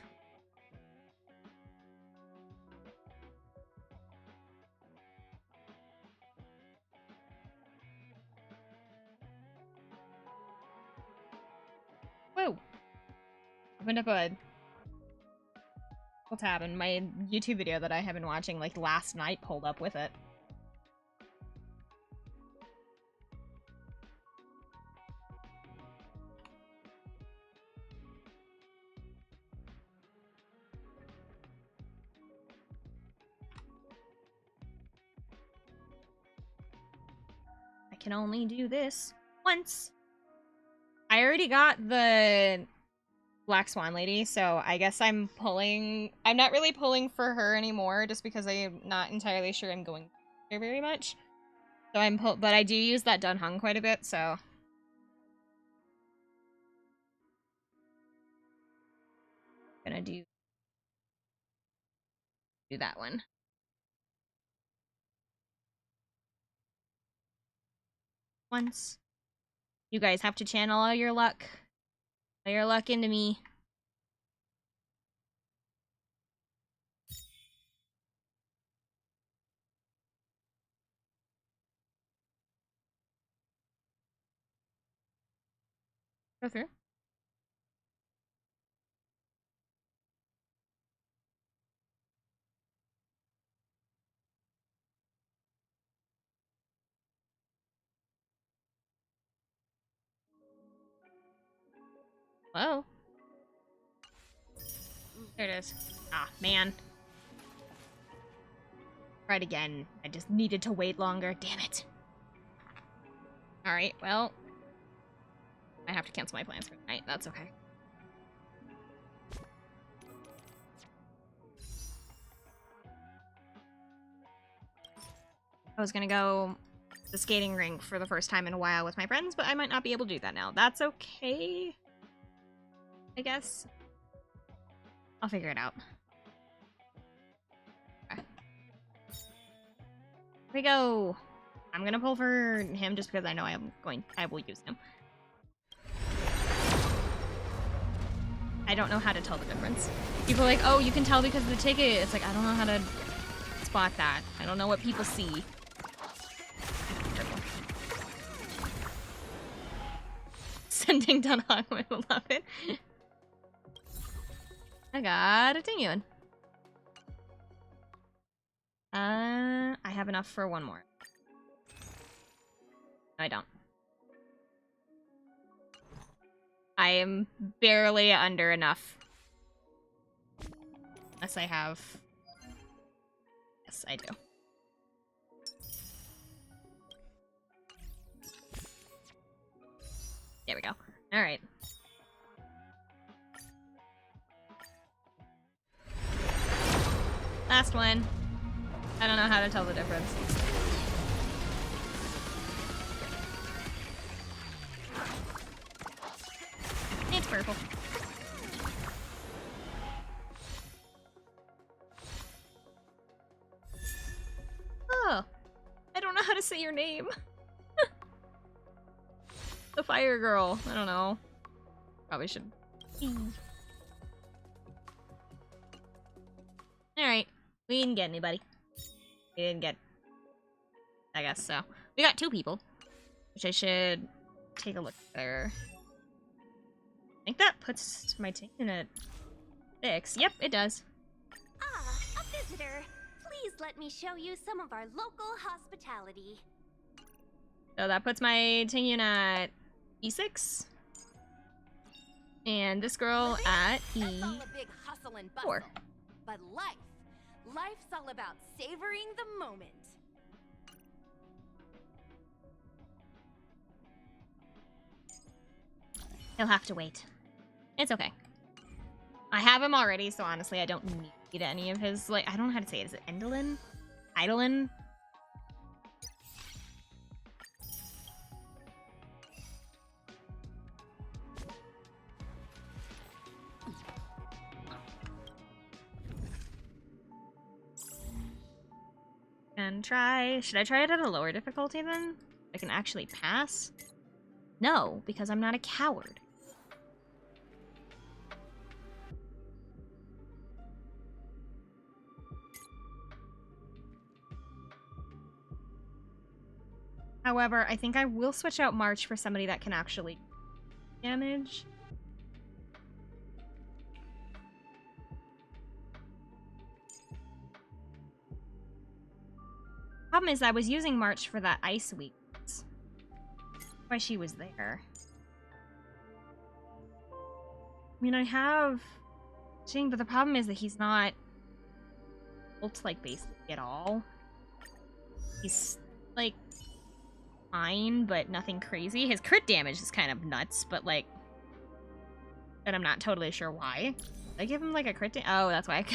Whoa! Opened up a tab and my YouTube video that I have been watching like last night pulled up with it. I can only do this once. I already got the Black Swan lady, so I guess I'm not really pulling for her anymore, just because I'm not entirely sure I'm going there very much. So but I do use that Dun Hung quite a bit, so. Gonna do that one. Once. You guys have to channel all your luck. All your luck into me. Go through. Whoa. There it is. Ah, man. Right again. I just needed to wait longer. Damn it. Alright, well. I have to cancel my plans for tonight. That's okay. I was gonna go to the skating rink for the first time in a while with my friends, but I might not be able to do that now. That's okay, I guess. I'll figure it out. Okay. Here we go. I'm gonna pull for him just because I know I will use him. I don't know how to tell the difference. People are like, oh, you can tell because of the ticket. It's like, I don't know how to spot that. I don't know what people see. Sending Dunhong, I love it. I got a Tingyun. I have enough for one more. No, I don't. I am barely under enough. Unless I have... Yes, I do. There we go. Alright. Last one. I don't know how to tell the difference. It's purple. Oh. I don't know how to say your name. The fire girl. I don't know. Probably should. Alright. We didn't get anybody. We didn't get... I guess so. We got 2 people. Which I should take a look at there. I think that puts my team in at 6. Yep, it does. Ah, a visitor. Please let me show you some of our local hospitality. So that puts my Tingyun at E6. And this girl at E4. But life's all about savoring the moment. He'll have to wait. It's okay. I have him already, so honestly, I don't need any of his, like, I don't know how to say it. Is it Endolin? Eidolon? And should I try it at a lower difficulty then? I can actually pass? No, because I'm not a coward. However, I think I will switch out March for somebody that can actually damage. Problem is, I was using March for that ice weakness. That's why she was there. I mean, I have Jing, but the problem is that he's not ult like basically at all. He's like fine, but nothing crazy. His crit damage is kind of nuts, but like and I'm not totally sure why. Did I give him like a crit? Oh, that's why.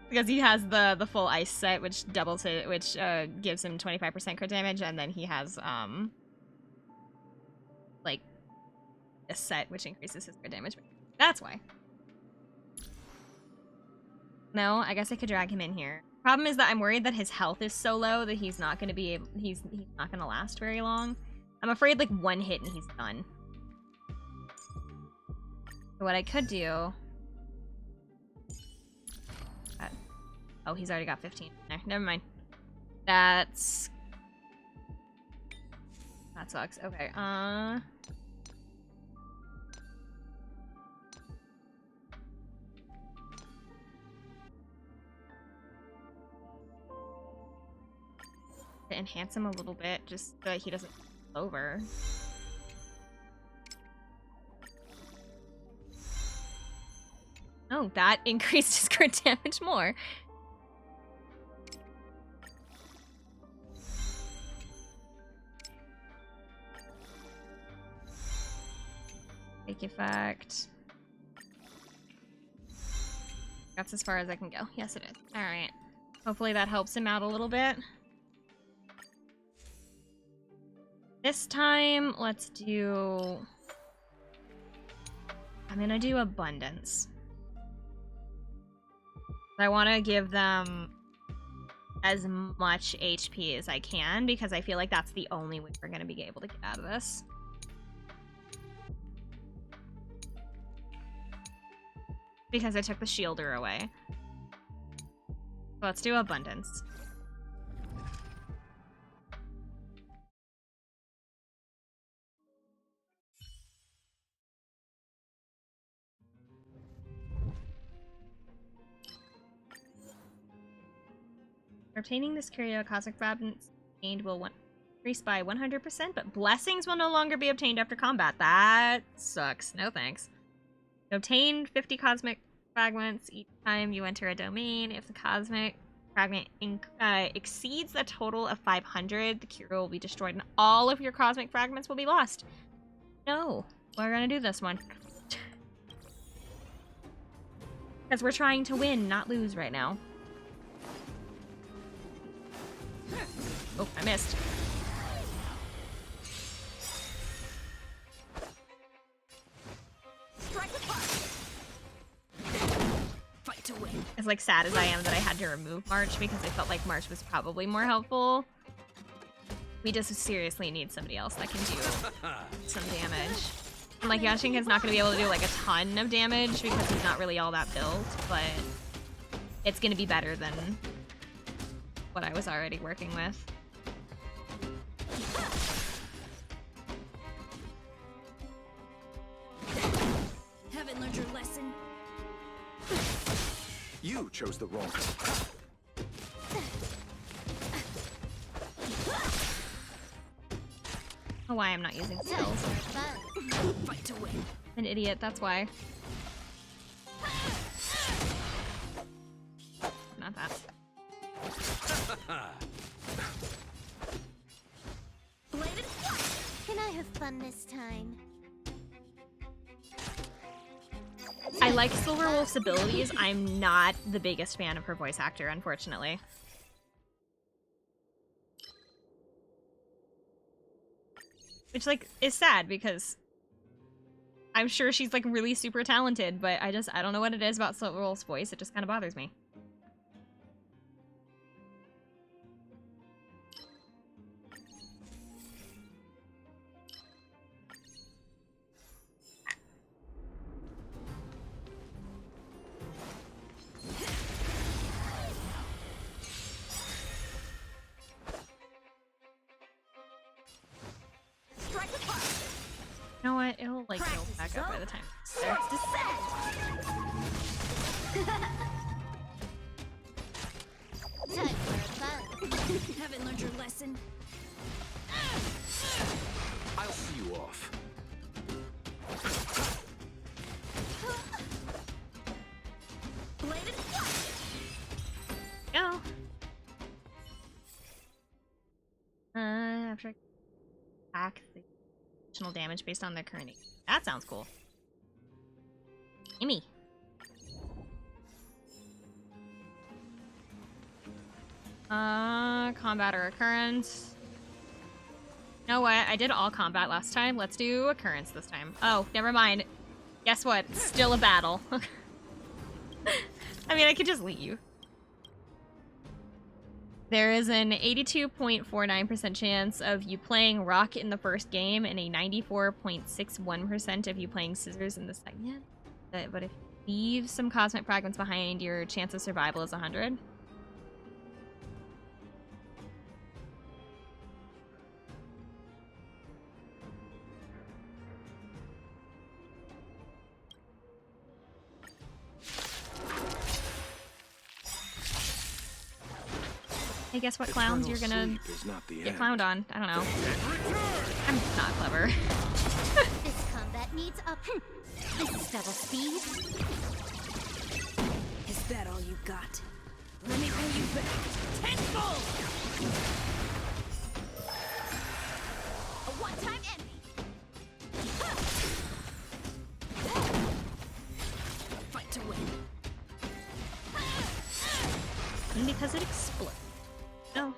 Because he has the full ice set, which doubles it, which gives him 25% crit damage, and then he has like a set which increases his crit damage. That's why. No, I guess I could drag him in here. Problem is that I'm worried that his health is so low that he's not going to be able, he's not going to last very long. I'm afraid like one hit and he's done. So what I could do... oh, he's already got 15 there. Never mind. That sucks. Okay, to enhance him a little bit, just so that he doesn't fall over. Oh, that increased his crit damage more. Take effect. That's as far as I can go. Yes, it is. Alright. Hopefully that helps him out a little bit. This time, let's do... I'm gonna do Abundance. I want to give them as much HP as I can, because I feel like that's the only way we're gonna be able to get out of this. Because I took the shielder away. So let's do Abundance. Obtaining this Curio Cosmic Fragments gained will increase by 100%, but blessings will no longer be obtained after combat. That sucks. No thanks. Obtain 50 Cosmic Fragments each time you enter a domain. If the Cosmic Fragment exceeds a total of 500, the Curio will be destroyed and all of your Cosmic Fragments will be lost. No, we're gonna do this one. Because we're trying to win, not lose right now. Oh, I missed. Fight to win. As like sad as I am that I had to remove March because I felt like March was probably more helpful. We just seriously need somebody else that can do some damage. And like Yashin is not going to be able to do like a ton of damage because he's not really all that built, but it's going to be better than what I was already working with. Haven't learned your lesson. You chose the wrong. Oh, why I'm not using skills. Fight to win. An idiot, that's why. Not that. Bladed Can I have fun this time? I like Silverwolf's abilities. I'm not the biggest fan of her voice actor, unfortunately. Which, like, is sad because I'm sure she's, like, really super talented, but I don't know what it is about Silverwolf's voice. It just kind of bothers me. You know what? It'll like build back up by the time it's there. Time for fun. Haven't learned your lesson. I'll see you off. Bladed Go. After I attack the additional damage based on their current. That sounds cool. Gimme. Combat or occurrence. You know what? I did all combat last time. Let's do occurrence this time. Oh, never mind. Guess what? It's still a battle. I mean, I could just leave. There is an 82.49% chance of you playing rock in the first game and a 94.61% of you playing scissors in the second. But if you leave some cosmic fragments behind, your chance of survival is 100. Hey, guess what, clowns? You're gonna get clowned on. I don't know. I'm not clever. This combat needs up. This is double speed. Is that all you got? Let me pay you back. Tenfold! A one-time enemy. Fight to win. And because it explodes. No.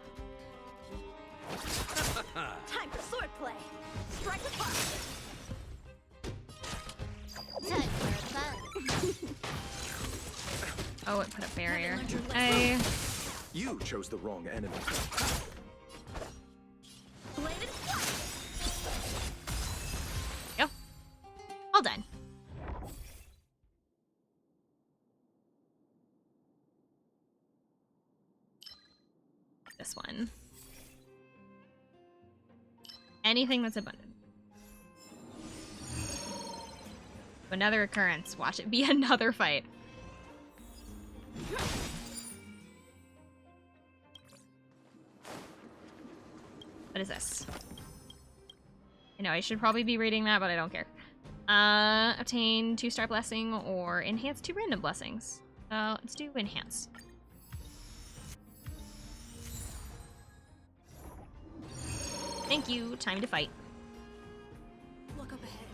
Time for swordplay. Strike apart. Time for fun. Oh, it put a barrier. You chose the wrong enemy. Bladed Go. All done. This one. Anything that's abundant. Another occurrence. Watch it be another fight. What is this? I know I should probably be reading that, but I don't care. Obtain 2-star blessing or enhance 2 random blessings. Let's do enhance. Thank you. Time to fight. Look up ahead.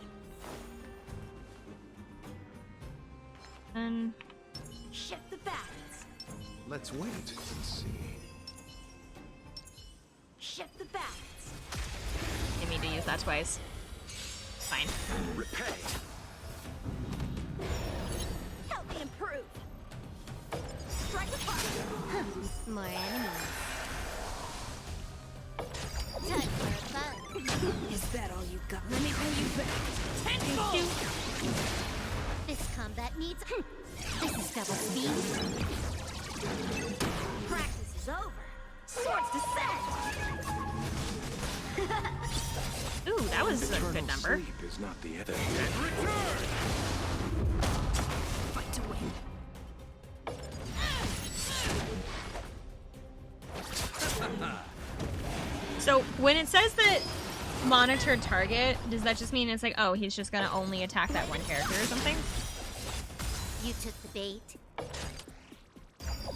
And Shift the balance. Let's wait and see. Shift the balance. didn't mean to use that twice. Fine. Repay. Help me improve. Strike apart. More enemies. Time for fun. Is that all you got? Let me pay you back. Tenfold! This combat needs. This is double speed. Practice is over. Swords descend. Ooh, that was a good number. Sleep is not the other. Fight to win. So when it says that monitor target, does that just mean it's like, oh, he's just gonna only attack that one character or something? You took the bait.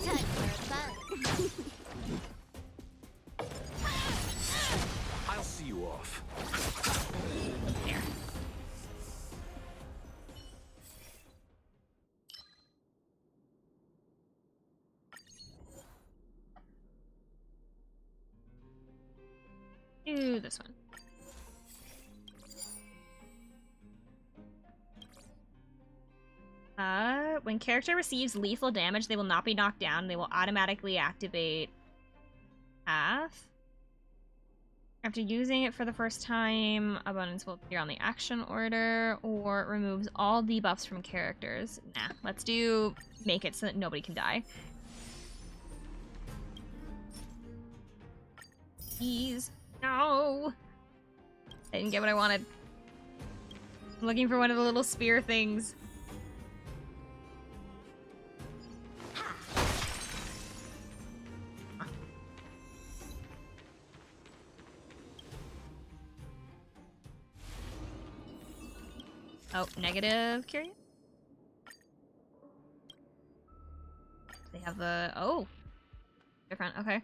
Time for fun. I'll see you off. There. Do this one. When character receives lethal damage, they will not be knocked down. They will automatically activate half. After using it for the first time, abundance will appear on the action order, or it removes all debuffs from characters. Nah, let's do make it so that nobody can die. Please. No! I didn't get what I wanted. I'm looking for one of the little spear things. Oh, negative curious? They have the... Oh! Different, okay.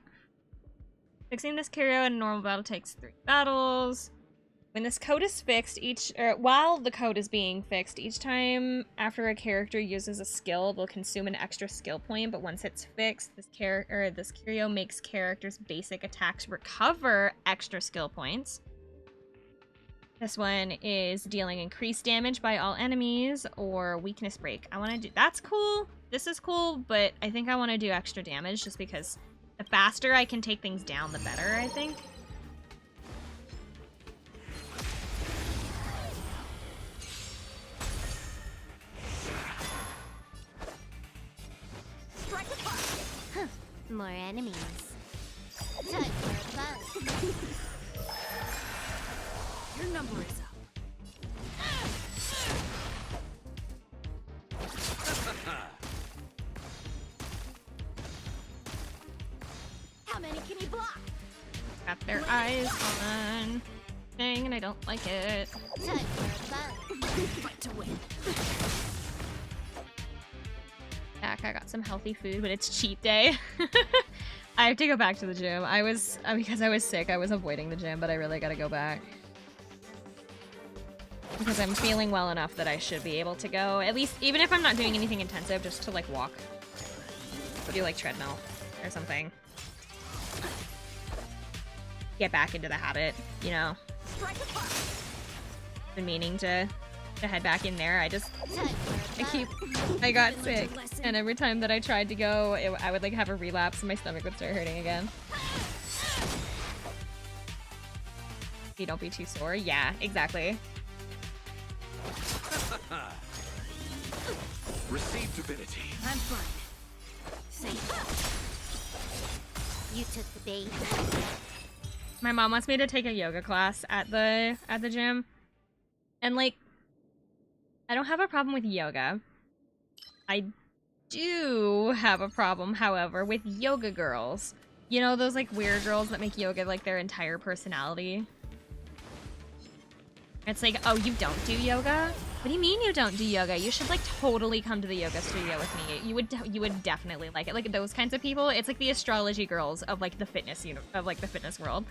Fixing this curio in a normal battle takes 3 battles. When this code is fixed, while the code is being fixed, each time after a character uses a skill, they'll consume an extra skill point. But once it's fixed, this curio makes characters' basic attacks recover extra skill points. This one is dealing increased damage by all enemies or weakness break. I want to do that's cool. This is cool, but I think I want to do extra damage just because the faster I can take things down, the better. I think. More enemies. Time for fun. Your number is up. How many can you block? Got their eyes on thing, and I don't like it. Time for fun. Fight to win. Back, I got some healthy food, but it's cheat day. I have to go back to the gym. Because I was sick, I was avoiding the gym, but I really gotta go back. Because I'm feeling well enough that I should be able to go. At least, even if I'm not doing anything intensive, just to like walk. Do like treadmill or something. Get back into the habit, you know. Been meaning to head back in there. I got sick, and every time that I tried to go, I would like have a relapse and my stomach would start hurting again. You don't be too sore. Yeah, exactly. Receive divinity. I'm fine. You took the bait. My mom wants me to take a yoga class at the gym, and like, I don't have a problem with yoga. I do have a problem, however, with yoga girls. You know, those like weird girls that make yoga like their entire personality. It's like, oh, you don't do yoga? What do you mean you don't do yoga? You should like totally come to the yoga studio with me. You would definitely like it. Like those kinds of people. It's like the astrology girls of like the fitness world.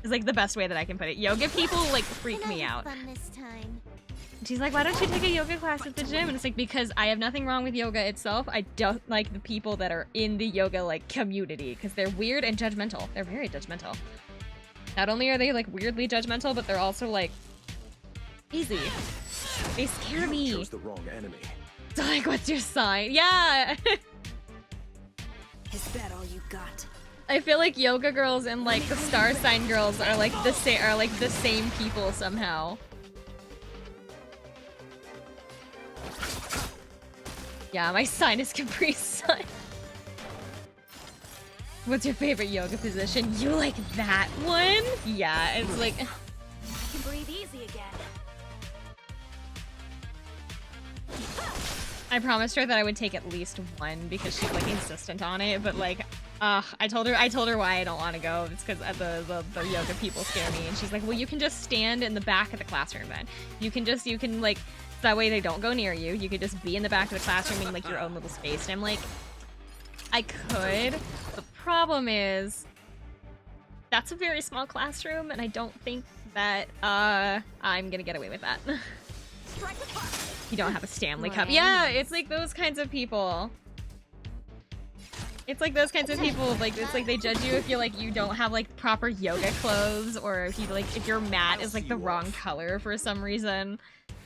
Is like the best way that I can put it. Yoga people like freak me out. Fun this time. She's like, why don't you take a yoga class at the gym? And it's like, because I have nothing wrong with yoga itself. I don't like the people that are in the yoga like community because they're weird and judgmental. They're very judgmental. Not only are they like weirdly judgmental, but they're also like easy. They scare me. You chose the wrong enemy. So like, what's your sign? Yeah. Is that all you got? I feel like yoga girls and like the star sign girls are like the same people somehow. Yeah, my sign is Capri's sign. What's your favorite yoga position? You like that one? Yeah, it's like I can breathe easy again. I promised her that I would take at least one because she's like insistent on it, but like I told her why I don't want to go. It's because the yoga people scare me, and she's like, well, you can just stand in the back of the classroom then. You can like, that way they don't go near you. You could just be in the back of the classroom in like your own little space. And I'm like, I could. The problem is that's a very small classroom, and I don't think that I'm gonna get away with that. You don't have a Stanley Cup. Yeah, it's like those kinds of people. It's like those kinds of people, like, it's like they judge you if you don't have, like, proper yoga clothes, or if your mat is, like, the wrong color for some reason.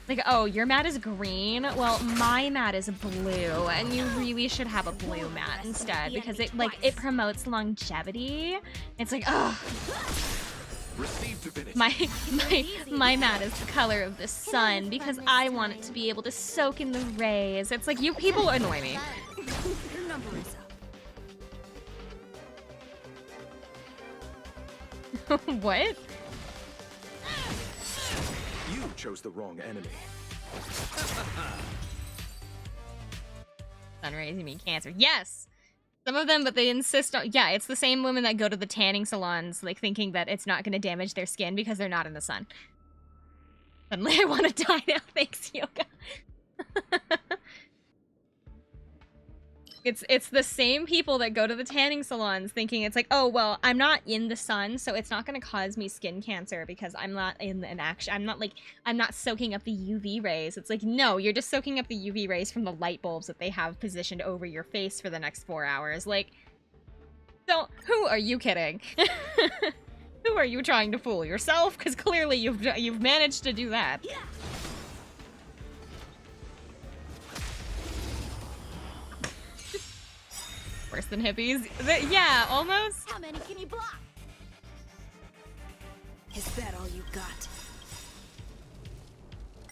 Like, oh, your mat is green? Well, my mat is blue, and you really should have a blue mat instead, because it promotes longevity. It's like, ugh. My mat is the color of the sun, because I want it to be able to soak in the rays. It's like, you people annoy me. Your number is up. What? You chose the wrong enemy. Sun rays, you mean cancer? Yes! Some of them, but they insist on... Yeah, it's the same women that go to the tanning salons, like, thinking that it's not going to damage their skin because they're not in the sun. Suddenly I want to die now, thanks, yoga. It's the same people that go to the tanning salons thinking it's like, oh well, I'm not in the sun, so it's not gonna cause me skin cancer because I'm not in an action. I'm not soaking up the UV rays. It's like, no, you're just soaking up the UV rays from the light bulbs that they have positioned over your face for the next 4 hours. Like, don't. Who are you kidding? Who are you trying to fool? Yourself? Because clearly you've managed to do that. Yeah. Worse than hippies. Yeah, almost. How many can you block? Is that all you got?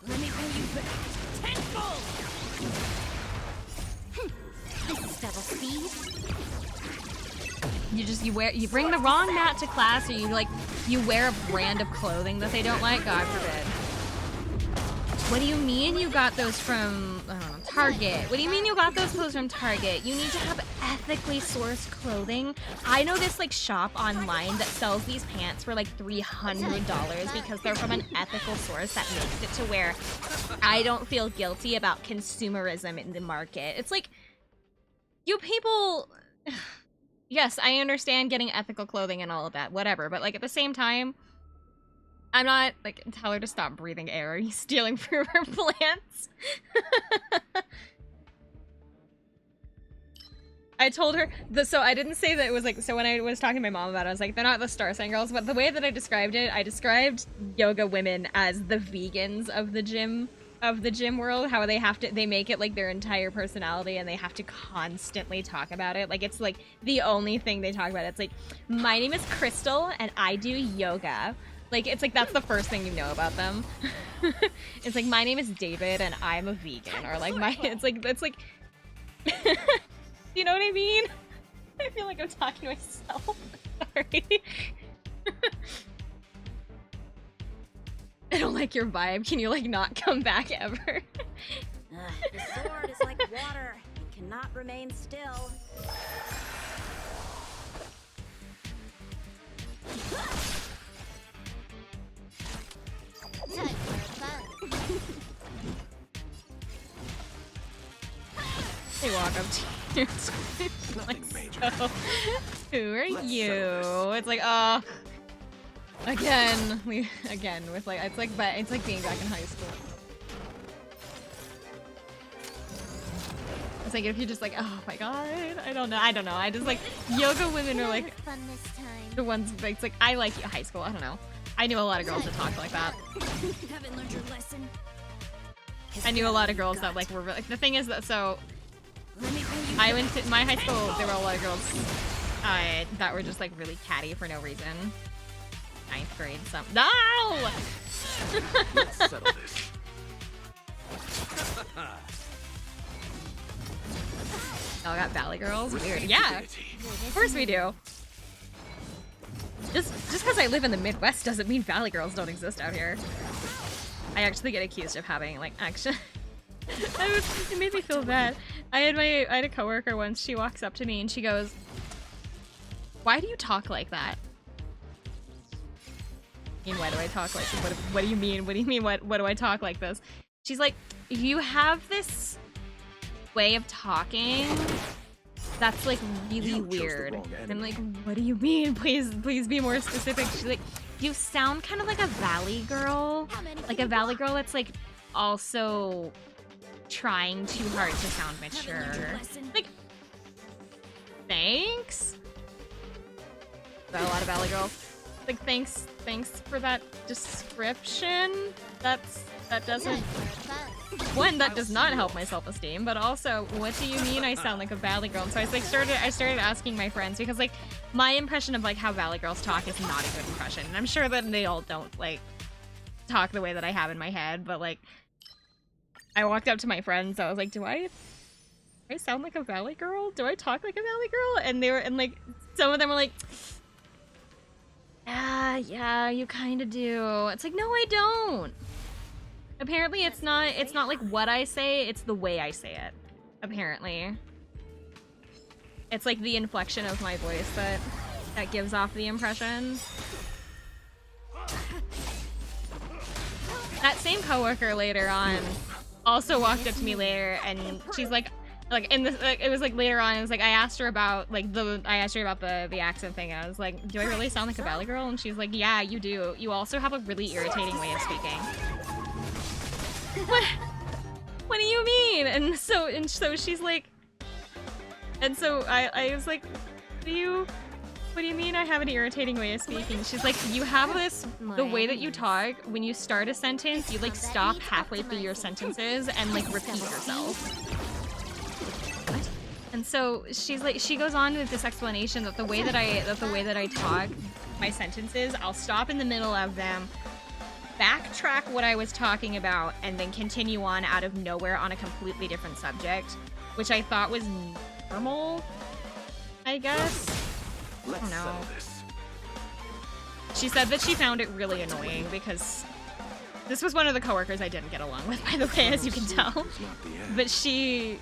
Let me pay you back. Tenfold! This is double speed. You bring the wrong mat to class, or you wear a brand of clothing that they don't like. God forbid. What do you mean you got those from, I don't know, Target? What do you mean you got those clothes from Target? You need to have ethically sourced clothing. I know this like shop online that sells these pants for like $300 because they're from an ethical source that makes it to where I don't feel guilty about consumerism in the market. It's like, you people, yes, I understand getting ethical clothing and all of that, whatever, but like at the same time, I'm not, like, tell her to stop breathing air. He's stealing from her plants. I told her, so I didn't say that it was like, so when I was talking to my mom about it, I was like, they're not the Star Sign girls, but the way that I described it, I described yoga women as the vegans of the gym world, how they make it like their entire personality and they have to constantly talk about it. Like, it's like the only thing they talk about. It's like, my name is Crystal and I do yoga. Like, it's like, that's the first thing you know about them. It's like, my name is David and I'm a vegan. Or like, it's like, you know what I mean? I feel like I'm talking to myself. Sorry. I don't like your vibe. Can you like not come back ever? The sword is like water. It cannot remain still. Time for fun. They walk up to you. Like, so, who are you? It's like, oh, again, with like, it's like being back in high school. It's like if you're just like, oh my god, I don't know. I just like, yoga women are like Fun this time. the ones. It's like, I like high school. I don't know. I knew a lot of girls that talked like that. Haven't learned your lesson. I knew a lot of girls that like were like, the thing is that, so I went to my high school. There were a lot of girls that were just like really catty for no reason. 9th grade, no. Let's settle this. Y'all got Valley girls. Weird. Yeah, of course we do. Just because I live in the Midwest doesn't mean Valley girls don't exist out here. I actually get accused of having like action. It made me feel bad. I had a coworker once. She walks up to me and she goes, "Why do you talk like that?" I mean, why do I talk like? What do you mean? What do you mean? What do I talk like this? She's like, "You have this way of talking that's like really weird." And I'm like, what do you mean? Please be more specific. She's like, you sound kind of like a Valley girl. Like a Valley girl that's like also trying too hard to sound mature. Like, thanks? Is that a lot of Valley girls? Like, thanks for that description. That doesn't, one, that does not help my self-esteem, but also, what do you mean I sound like a Valley girl? And so I started asking my friends, because like my impression of like how Valley girls talk is not a good impression. And I'm sure that they all don't like talk the way that I have in my head, but like I walked up to my friends, I was like, do I sound like a Valley girl? Do I talk like a Valley girl? And like some of them were like, yeah, you kind of do. It's like, no, I don't. Apparently it's not like what I say, it's the way I say it. Apparently. It's like the inflection of my voice that gives off the impression. That same coworker later on also walked up to me later and she's like, Like in this, like, it was like later on. It was like I asked her about the accent thing. I was like, "Do I really sound like a Valley girl?" And she's like, "Yeah, you do. You also have a really irritating way of speaking." What do you mean? And so she's like, and so I was like, what do you mean I have an irritating way of speaking? She's like, you have the way that you talk, when you start a sentence, you like stop halfway through your sentences and like repeat yourself. What? And so she's like, she goes on with this explanation that the way that I talk my sentences, I'll stop in the middle of them, backtrack what I was talking about, and then continue on out of nowhere on a completely different subject, which I thought was normal, I guess. I don't know. She said that she found it really annoying because this was one of the coworkers I didn't get along with, by the way, as you can tell. But she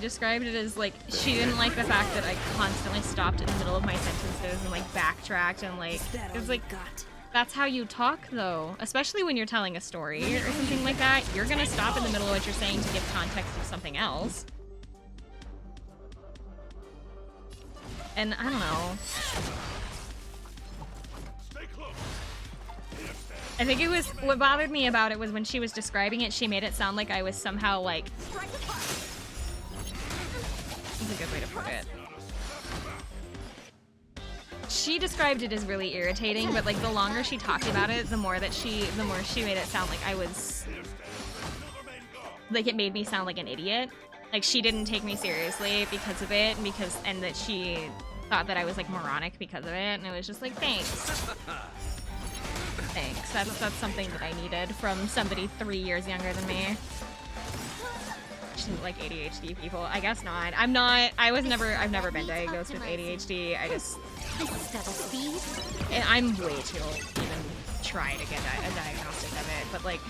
described it as like, she didn't like the fact that I constantly stopped in the middle of my sentences and like backtracked and like, it was like, that's how you talk though, especially when you're telling a story or something like that. You're gonna stop in the middle of what you're saying to give context of something else. And I don't know. I think it was, what bothered me about it was when she was describing it, she made it sound like I was somehow like, that's a good way to put it. She described it as really irritating, but like the longer she talked about it, the more she made it sound like I was, like it made me sound like an idiot. Like she didn't take me seriously because of it, and that she thought that I was like moronic because of it, and it was just like, thanks. Thanks. That's something that I needed from somebody 3 years younger than me. She didn't like ADHD people. I guess not. I've never been diagnosed with ADHD. And I'm way too old to even try to get a diagnostic of it, but like,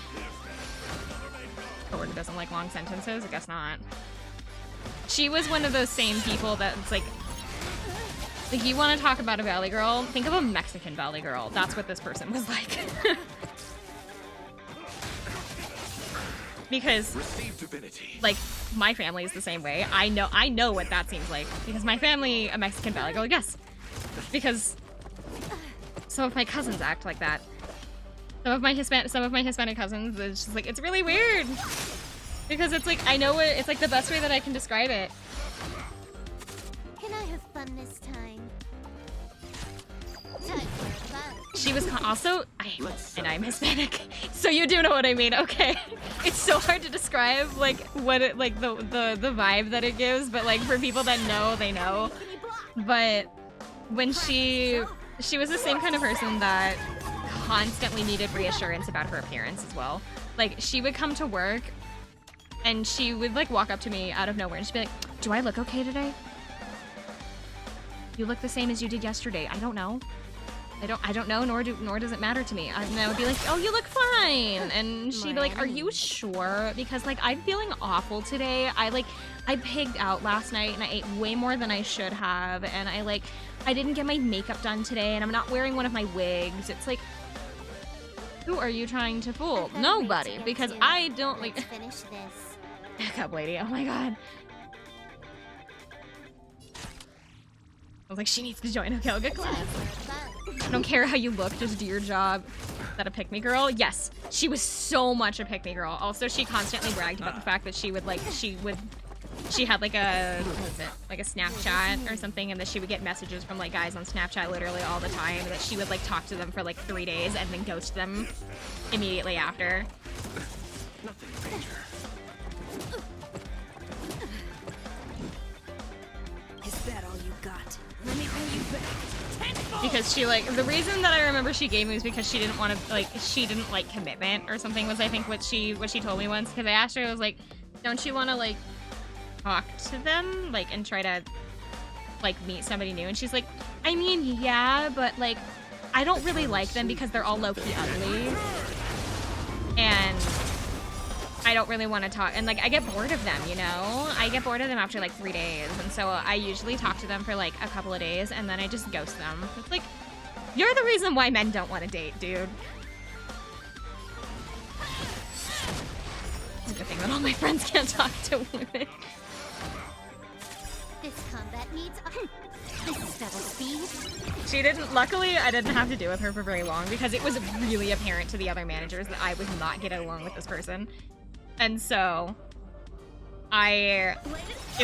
coworker doesn't like long sentences? I guess not. She was one of those same people that's like you want to talk about a Valley girl? Think of a Mexican Valley girl. That's what this person was like. Because, like, my family is the same way. I know what that seems like. Because my family, a Mexican Valley girl, yes. Because some of my cousins act like that. Some of my Hispanic cousins, it's just like, it's really weird. Because it's like, I know it's like the best way that I can describe it. Can I have fun this time? She was also, I'm Hispanic, so you do know what I mean. Okay, it's so hard to describe like what it, like the vibe that it gives, but like for people that know, they know. But when she was the same kind of person that constantly needed reassurance about her appearance as well. Like she would come to work and she would like walk up to me out of nowhere and she'd be like, "Do I look okay today? You look the same as you did yesterday." I don't know. I don't know, nor does it matter to me. And I would be like, "Oh, you look fine." And she'd be like, "Are you sure? Because like I'm feeling awful today. I pigged out last night and I ate way more than I should have, and I didn't get my makeup done today, and I'm not wearing one of my wigs." It's like, who are you trying to fool? Nobody, because I don't like. Finish this. Back up, lady. Oh my god. I was like, she needs to join a yoga class. I don't care how you look, just do your job. Is that a pick-me girl? Yes. She was so much a pick-me girl. Also, she constantly bragged about the fact that she had like a, what was it? Like a Snapchat or something, and that she would get messages from like guys on Snapchat literally all the time, that she would like talk to them for like 3 days and then ghost them immediately after. Nothing major. Is that all you got? Let me pay you back. Because she like, the reason that I remember she gave me was because she didn't want to like, she didn't like commitment or something, was I think what she told me once. Because I asked her, I was like, don't you want to like talk to them like and try to like meet somebody new? And she's like, I mean, yeah, but like I don't really like them because they're all low-key ugly, and I don't really want to talk, and like I get bored of them, you know? I get bored of them after like 3 days, and so I usually talk to them for like a couple of days and then I just ghost them. It's like, you're the reason why men don't want to date, dude. It's a good thing that all my friends can't talk to women. This combat needs this is double speed. She didn't, luckily I didn't have to deal with her for very long because it was really apparent to the other managers that I was not getting along with this person. And so it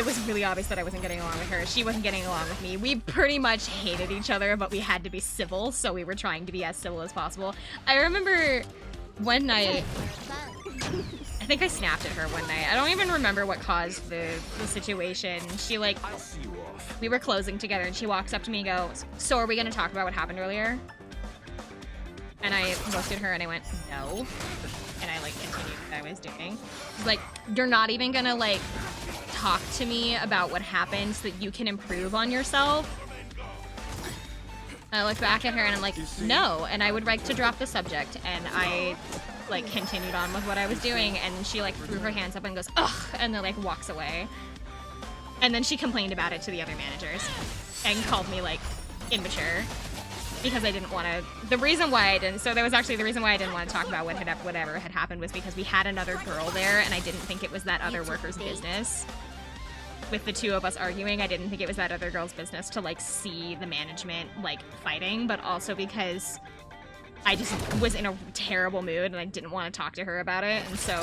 was really obvious that I wasn't getting along with her. She wasn't getting along with me. We pretty much hated each other, but we had to be civil, so we were trying to be as civil as possible. I remember one night, I think I snapped at her one night. I don't even remember what caused the situation. She like, I'll see you off. we were closing together and she walks up to me and goes, "So are we gonna talk about what happened earlier?" And I looked at her and I went, "No." And I like continued what I was doing. She's like, "You're not even gonna like talk to me about what happened so that you can improve on yourself?" And I looked back at her and I'm like, "No." And I would like to drop the subject, and I like continued on with what I was doing, and she like threw her hands up and goes, "Ugh," and then like walks away. And then she complained about it to the other managers and called me like immature because I didn't want to. The reason why I didn't, so there was actually the reason why I didn't want to talk about whatever had happened was because we had another girl there, and I didn't think it was that other worker's business. With the two of us arguing, I didn't think it was that other girl's business to like see the management like fighting, but also because I just was in a terrible mood and I didn't want to talk to her about it, and so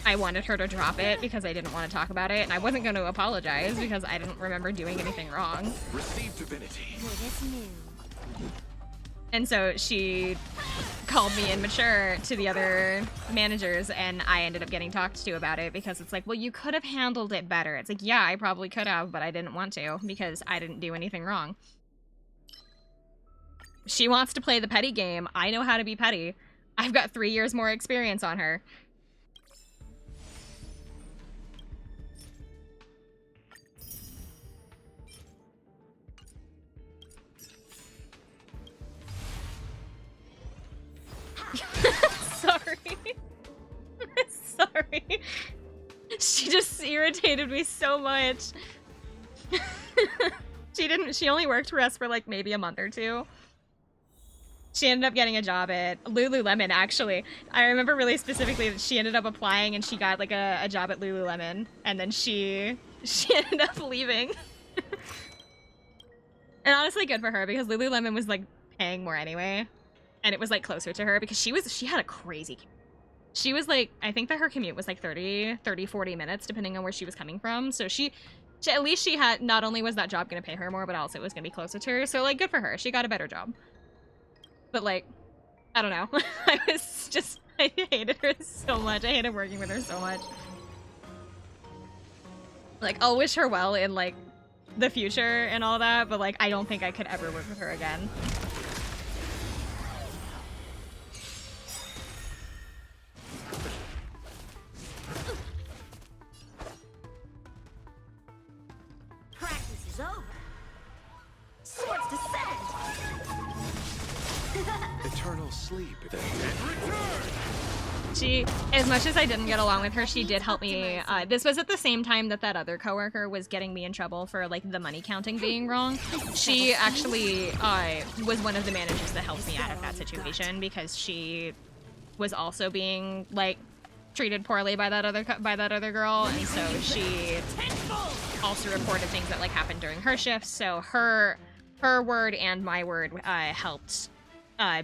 I wanted her to drop it because I didn't want to talk about it, and I wasn't going to apologize because I didn't remember doing anything wrong. Receive divinity. Latest news. And so she called me immature to the other managers, and I ended up getting talked to about it because it's like, well, you could have handled it better. It's like, yeah, I probably could have, but I didn't want to because I didn't do anything wrong. She wants to play the petty game. I know how to be petty. I've got 3 years more experience on her. Sorry. Sorry. She just irritated me so much. She only worked for us for like maybe a month or two. She ended up getting a job at Lululemon, actually. I remember really specifically that she ended up applying and she got like a job at Lululemon, and then she ended up leaving. And honestly, good for her because Lululemon was like paying more anyway. And it was like closer to her because she had a crazy commute. She was like, I think that her commute was like 40 minutes depending on where she was coming from. So she at least she had, not only was that job going to pay her more, but also it was going to be closer to her. So like good for her. She got a better job. But like, I don't know. I hated her so much. I hated working with her so much. Like, I'll wish her well in like the future and all that, but like I don't think I could ever work with her again. Practice is over. Swords descend. Eternal sleep. The dead return. She, as much as I didn't get along with her, she did help me. This was at the same time that other coworker was getting me in trouble for like the money counting being wrong. She actually was one of the managers that helped me out of that situation because she was also being like treated poorly by that other girl, and so she also reported things that like happened during her shift. So her word and my word helped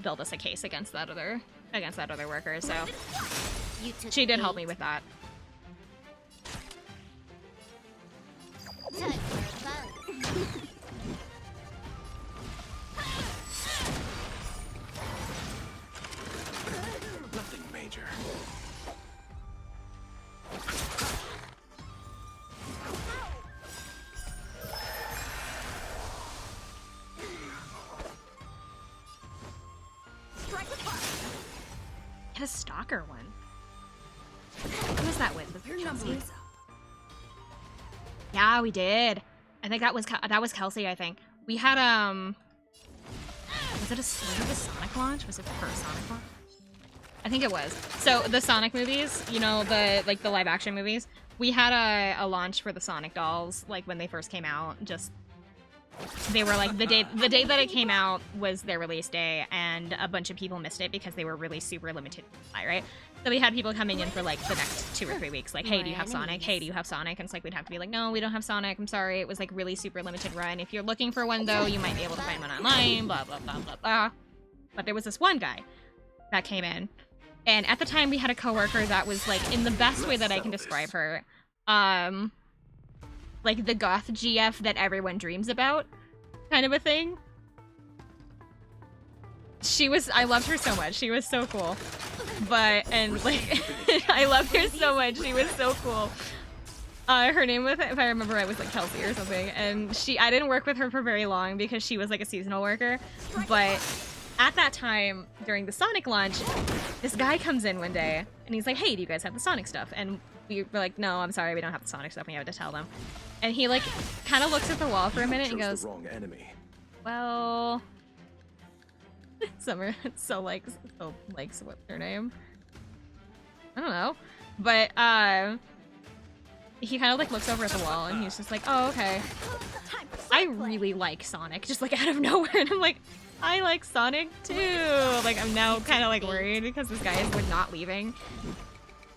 build us a case against that other worker. So she did help me with that. Time for a buzz. Nothing major. Get a stalker one. Who was that with? Was it Kelsey? Yeah, we did. I think that was Kelsey. I think we had was it a Sonic launch? Was it the first Sonic launch? I think it was. So the Sonic movies, you know, the live action movies. We had a launch for the Sonic dolls, like when they first came out. Just they were like the day that it came out was their release day, and a bunch of people missed it because they were really super limited supply, right? So we had people coming in for like the next 2 or 3 weeks, like, hey, do you have Sonic? Hey, do you have Sonic? And it's like we'd have to be like, no, we don't have Sonic. I'm sorry. It was like really super limited run. If you're looking for one though, you might be able to find one online. Blah blah blah blah blah. But there was this one guy that came in, and at the time we had a coworker that was like, in the best way that I can describe her, like the goth GF that everyone dreams about, kind of a thing. I loved her so much. She was so cool. And like, I loved her so much. She was so cool. Her name was, if I remember right, was like Kelsey or something. And I didn't work with her for very long because she was like a seasonal worker. But at that time, during the Sonic launch, this guy comes in one day and he's like, hey, do you guys have the Sonic stuff? And we were like, no, I'm sorry, we don't have the Sonic stuff. We have to tell them. And he like kind of looks at the wall for a minute and goes, well... Summer so likes what's her name? I don't know. But he kind of like looks over at the wall and he's just like, oh, okay. I really like Sonic, just like out of nowhere. And I'm like, I like Sonic too. Like I'm now kind of like worried because this guy is not leaving.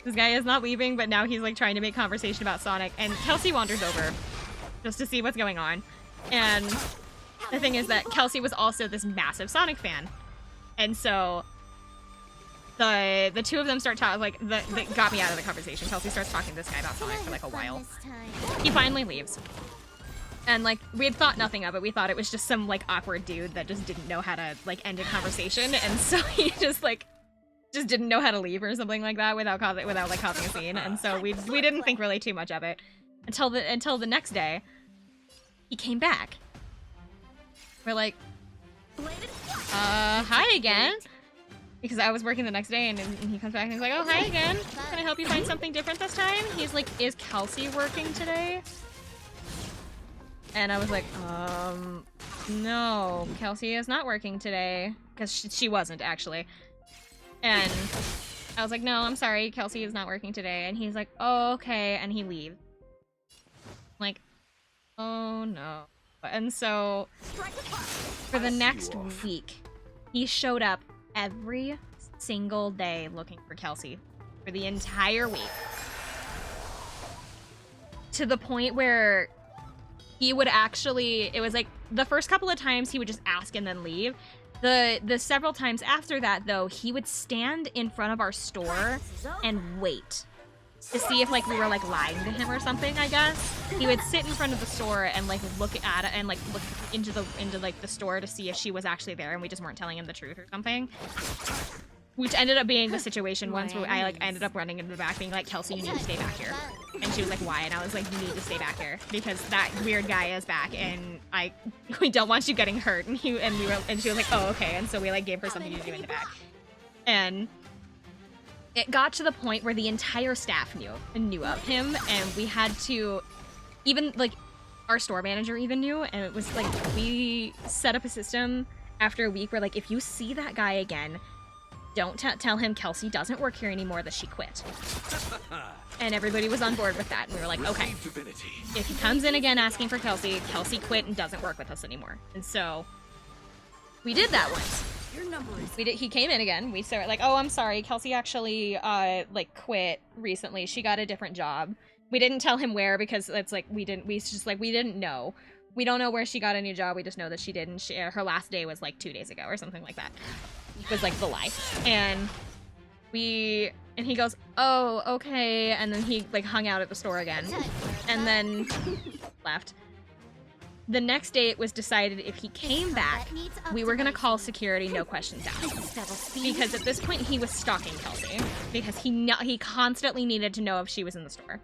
This guy is not leaving, but now he's like trying to make conversation about Sonic. And Kelsey wanders over just to see what's going on. And the thing is that Kelsey was also this massive Sonic fan. And so the two of them start talking, like, that got me out of the conversation. Kelsey starts talking to this guy about Sonic for like a while. He finally leaves. And like, we had thought nothing of it. We thought it was just some like awkward dude that just didn't know how to like end a conversation. And so he just didn't know how to leave or something like that without causing a scene. And so we didn't think really too much of it until the next day. He came back. We're like, hi again. Because I was working the next day and he comes back and he's like, oh, hi again. Can I help you find something different this time? He's like, is Kelsey working today? And I was like, no, Kelsey is not working today. Because she wasn't, actually. And I was like, no, I'm sorry, Kelsey is not working today. And he's like, oh, okay. And he leaves. I'm like, oh, no. And so, for the next week, he showed up every single day looking for Kelsey. For the entire week. To the point where he would actually, it was like, the first couple of times he would just ask and then leave. The several times after that, though, he would stand in front of our store and wait. To see if, like, we were, like, lying to him or something, I guess. He would sit in front of the store and, like, look at it and, like, look into the store to see if she was actually there and we just weren't telling him the truth or something. Which ended up being the situation once where I, like, ended up running into the back being like, Kelsey, you need to stay back here. And she was like, why? And I was like, you need to stay back here because that weird guy is back and we don't want you getting hurt. And she was like, oh, okay. And so we, like, gave her something to do in the back. And it got to the point where the entire staff knew of him, and we had to, even, like, our store manager even knew, and it was, like, we set up a system after a week where, like, if you see that guy again, don't tell him Kelsey doesn't work here anymore, that she quit. And everybody was on board with that, and we were like, okay, if he comes in again asking for Kelsey quit and doesn't work with us anymore. And so, we did that once. He came in again. We started like, oh, I'm sorry, Kelsey actually like quit recently. She got a different job. We didn't tell him where because it's like we didn't know. We don't know where she got a new job. We just know that she did, and her last day was like 2 days ago or something like that. It was like the lie. And he goes, oh, okay. And then he like hung out at the store again, and then left. The next day, it was decided if he came back, we were gonna call security, no questions asked. Because at this point, he was stalking Kelsey. Because he constantly needed to know if she was in the store.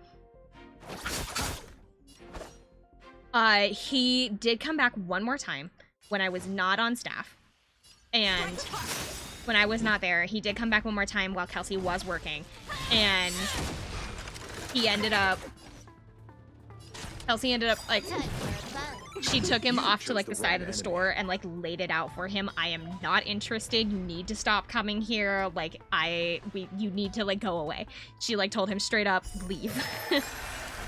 He did come back one more time when I was not on staff. And when I was not there, he did come back one more time while Kelsey was working. And Kelsey ended up, like, she took him off to, like, the side of the store and, like, laid it out for him. I am not interested. You need to stop coming here. Like, you need to, like, go away. She, like, told him straight up, leave.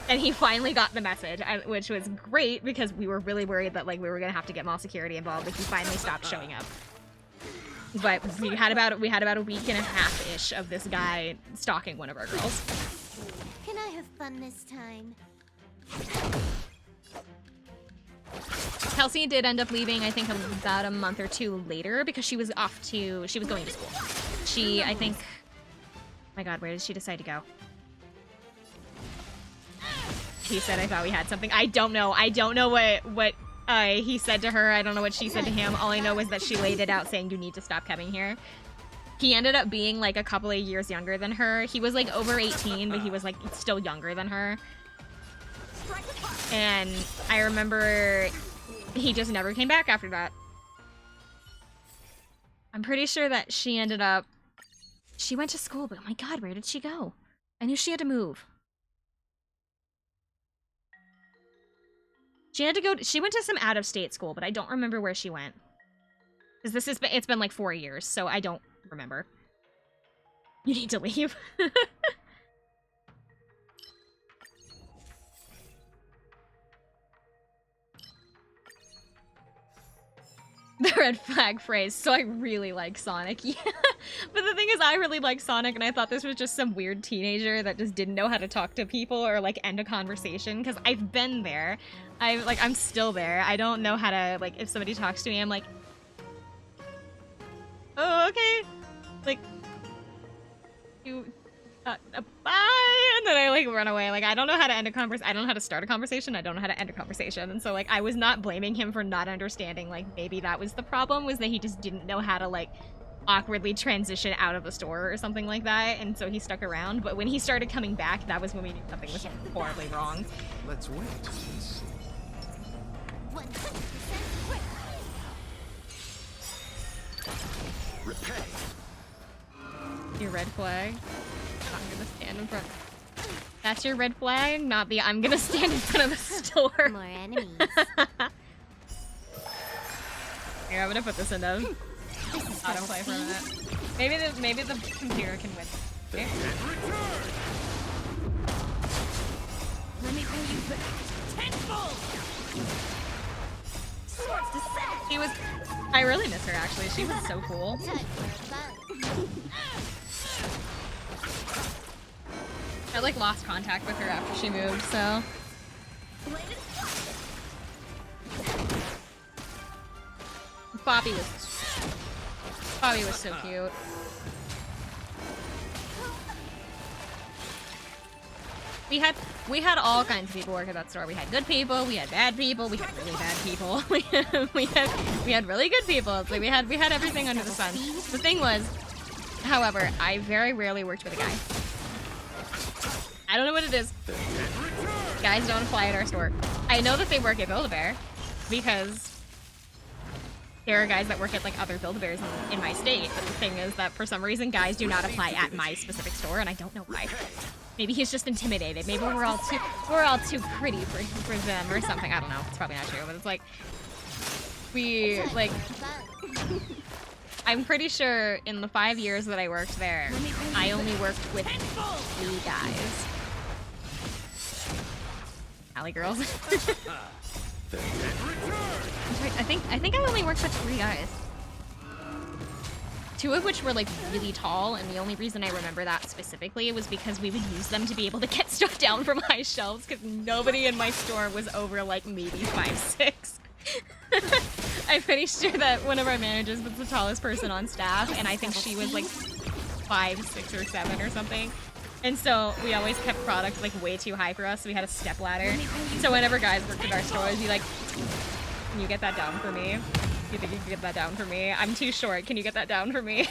And he finally got the message, which was great because we were really worried that, like, we were gonna have to get mall security involved, but he finally stopped showing up. But we had about a week and a half ish of this guy stalking one of our girls. Can I have fun this time? Kelsey did end up leaving, I think, about a month or two later because she was going to school. I think, oh my god, where did she decide to go? He said, I thought we had something. I don't know what he said to her. I don't know what she said to him. All I know is that she laid it out saying, you need to stop coming here. He ended up being like a couple of years younger than her. He was like over 18, but he was like still younger than her. And I remember he just never came back after that. I'm pretty sure that she went to school, but oh my god, where did she go? I knew she had to move. She went to some out-of-state school, but I don't remember where she went. Because it's been like 4 years, so I don't remember. You need to leave. The red flag phrase. So I really like Sonic. Yeah. But the thing is, I really like Sonic, and I thought this was just some weird teenager that just didn't know how to talk to people or like end a conversation. Because I've been there. I'm still there. I don't know how to, like, if somebody talks to me, I'm like, oh, okay. Like, bye, and then I like run away. Like, I don't know how to end a conversation. I don't know how to start a conversation. I don't know how to end a conversation. And so like I was not blaming him for not understanding. Like maybe that was the problem, was that he just didn't know how to like awkwardly transition out of the store or something like that. And so he stuck around. But when he started coming back, that was when we knew something was horribly wrong. Let's wait and see. 100% quick. Repay. Your red flag. I'm gonna stand in front. That's your red flag, not the I'm gonna stand in front of the store. More enemies. Here, I'm gonna put this into autoplay for a minute. Maybe the computer can win. Okay. Let me pay you back. Tenfold! Swords to set! I really miss her actually. She was so cool. Time for fun. I like lost contact with her after she moved, so. Bobby was so cute. We had all kinds of people work at that store. We had good people, we had bad people, we had really bad people. we had really good people. Like we had everything under the sun. The thing was, however, I very rarely worked with a guy. I don't know what it is. Guys don't apply at our store. I know that they work at Build-A-Bear because there are guys that work at like other Build-A-Bears in my state. But the thing is that for some reason guys do not apply at my specific store, and I don't know why. Maybe he's just intimidated. Maybe we're all too pretty for them or something. I don't know. It's probably not true, but it's like I'm pretty sure in the 5 years that I worked there, I only worked with 3 guys. Alley girls. I think I only worked with 3 guys. 2 of which were like really tall, and the only reason I remember that specifically was because we would use them to be able to get stuff down from high shelves, because nobody in my store was over like maybe 5'6". I'm pretty sure that one of our managers was the tallest person on staff, and I think she was like 5, 6, or 7 or something. And so we always kept products like way too high for us, so we had a step ladder. So whenever guys worked at our store, I'd be like, can you get that down for me? You think you can get that down for me? I'm too short. Can you get that down for me?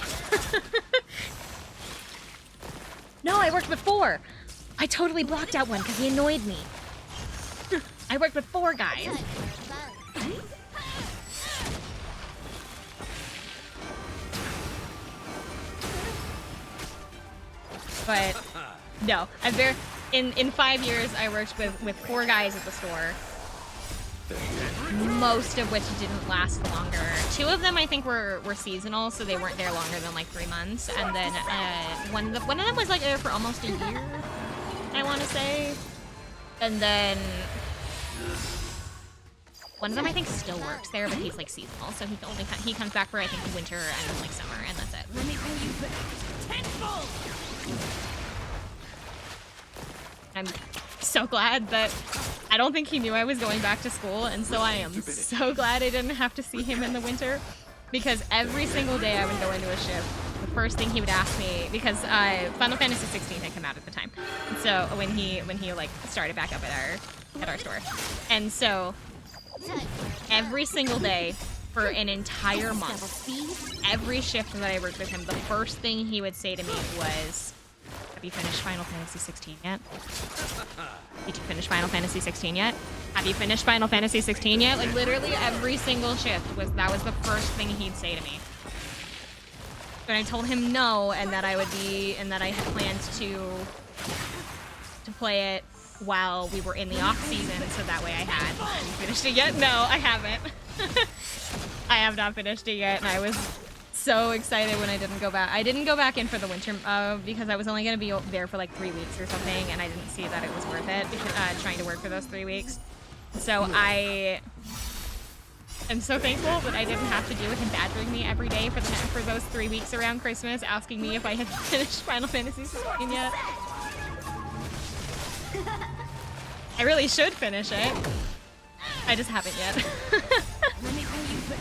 No, I worked with 4. I totally blocked out one because he annoyed me. I worked with 4 guys. But no, in 5 years I worked with 4 guys at the store. Most of which didn't last longer. 2 of them I think were seasonal, so they weren't there longer than like 3 months. And then one of them was like there for almost a year, I want to say. And then One of them I think still works there, but he's like seasonal, so he comes back for I think winter and like summer, and that's it. Let me pay you back tenfold. I'm so glad that I don't think he knew I was going back to school, and so I am so glad I didn't have to see him in the winter, because every single day I would go into a shift. The first thing he would ask me, because Final Fantasy 16 had come out at the time, and so when he like started back up at our store, and so every single day for an entire month, every shift that I worked with him, the first thing he would say to me was, "Have you finished Final Fantasy 16 yet? Did you finish Final Fantasy 16 yet? Have you finished Final Fantasy 16 yet?" Like literally every single shift that was the first thing he'd say to me. And I told him no, and that I had planned to play it while we were in the off season, so that way I hadn't finished it yet. No, I haven't. I have not finished it yet, and I was so excited when I didn't go back. I didn't go back in for the winter because I was only going to be there for like 3 weeks or something, and I didn't see that it was worth it because, trying to work for those 3 weeks. So I am so thankful that I didn't have to deal with him badgering me every day for those 3 weeks around Christmas, asking me if I had finished Final Fantasy 16 yet. I really should finish it. I just haven't yet. Let me pay you back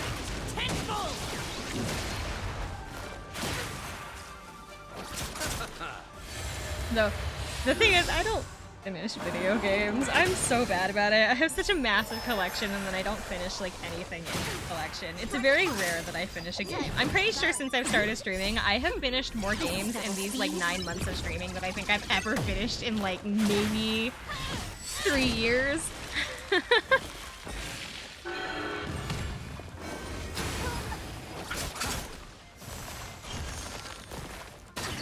tenfold. No, the thing is, I don't finish video games. I'm so bad about it. I have such a massive collection, and then I don't finish like anything in the collection. It's very rare that I finish a game. I'm pretty sure since I've started streaming, I have finished more games in these like 9 months of streaming than I think I've ever finished in like maybe 3 years.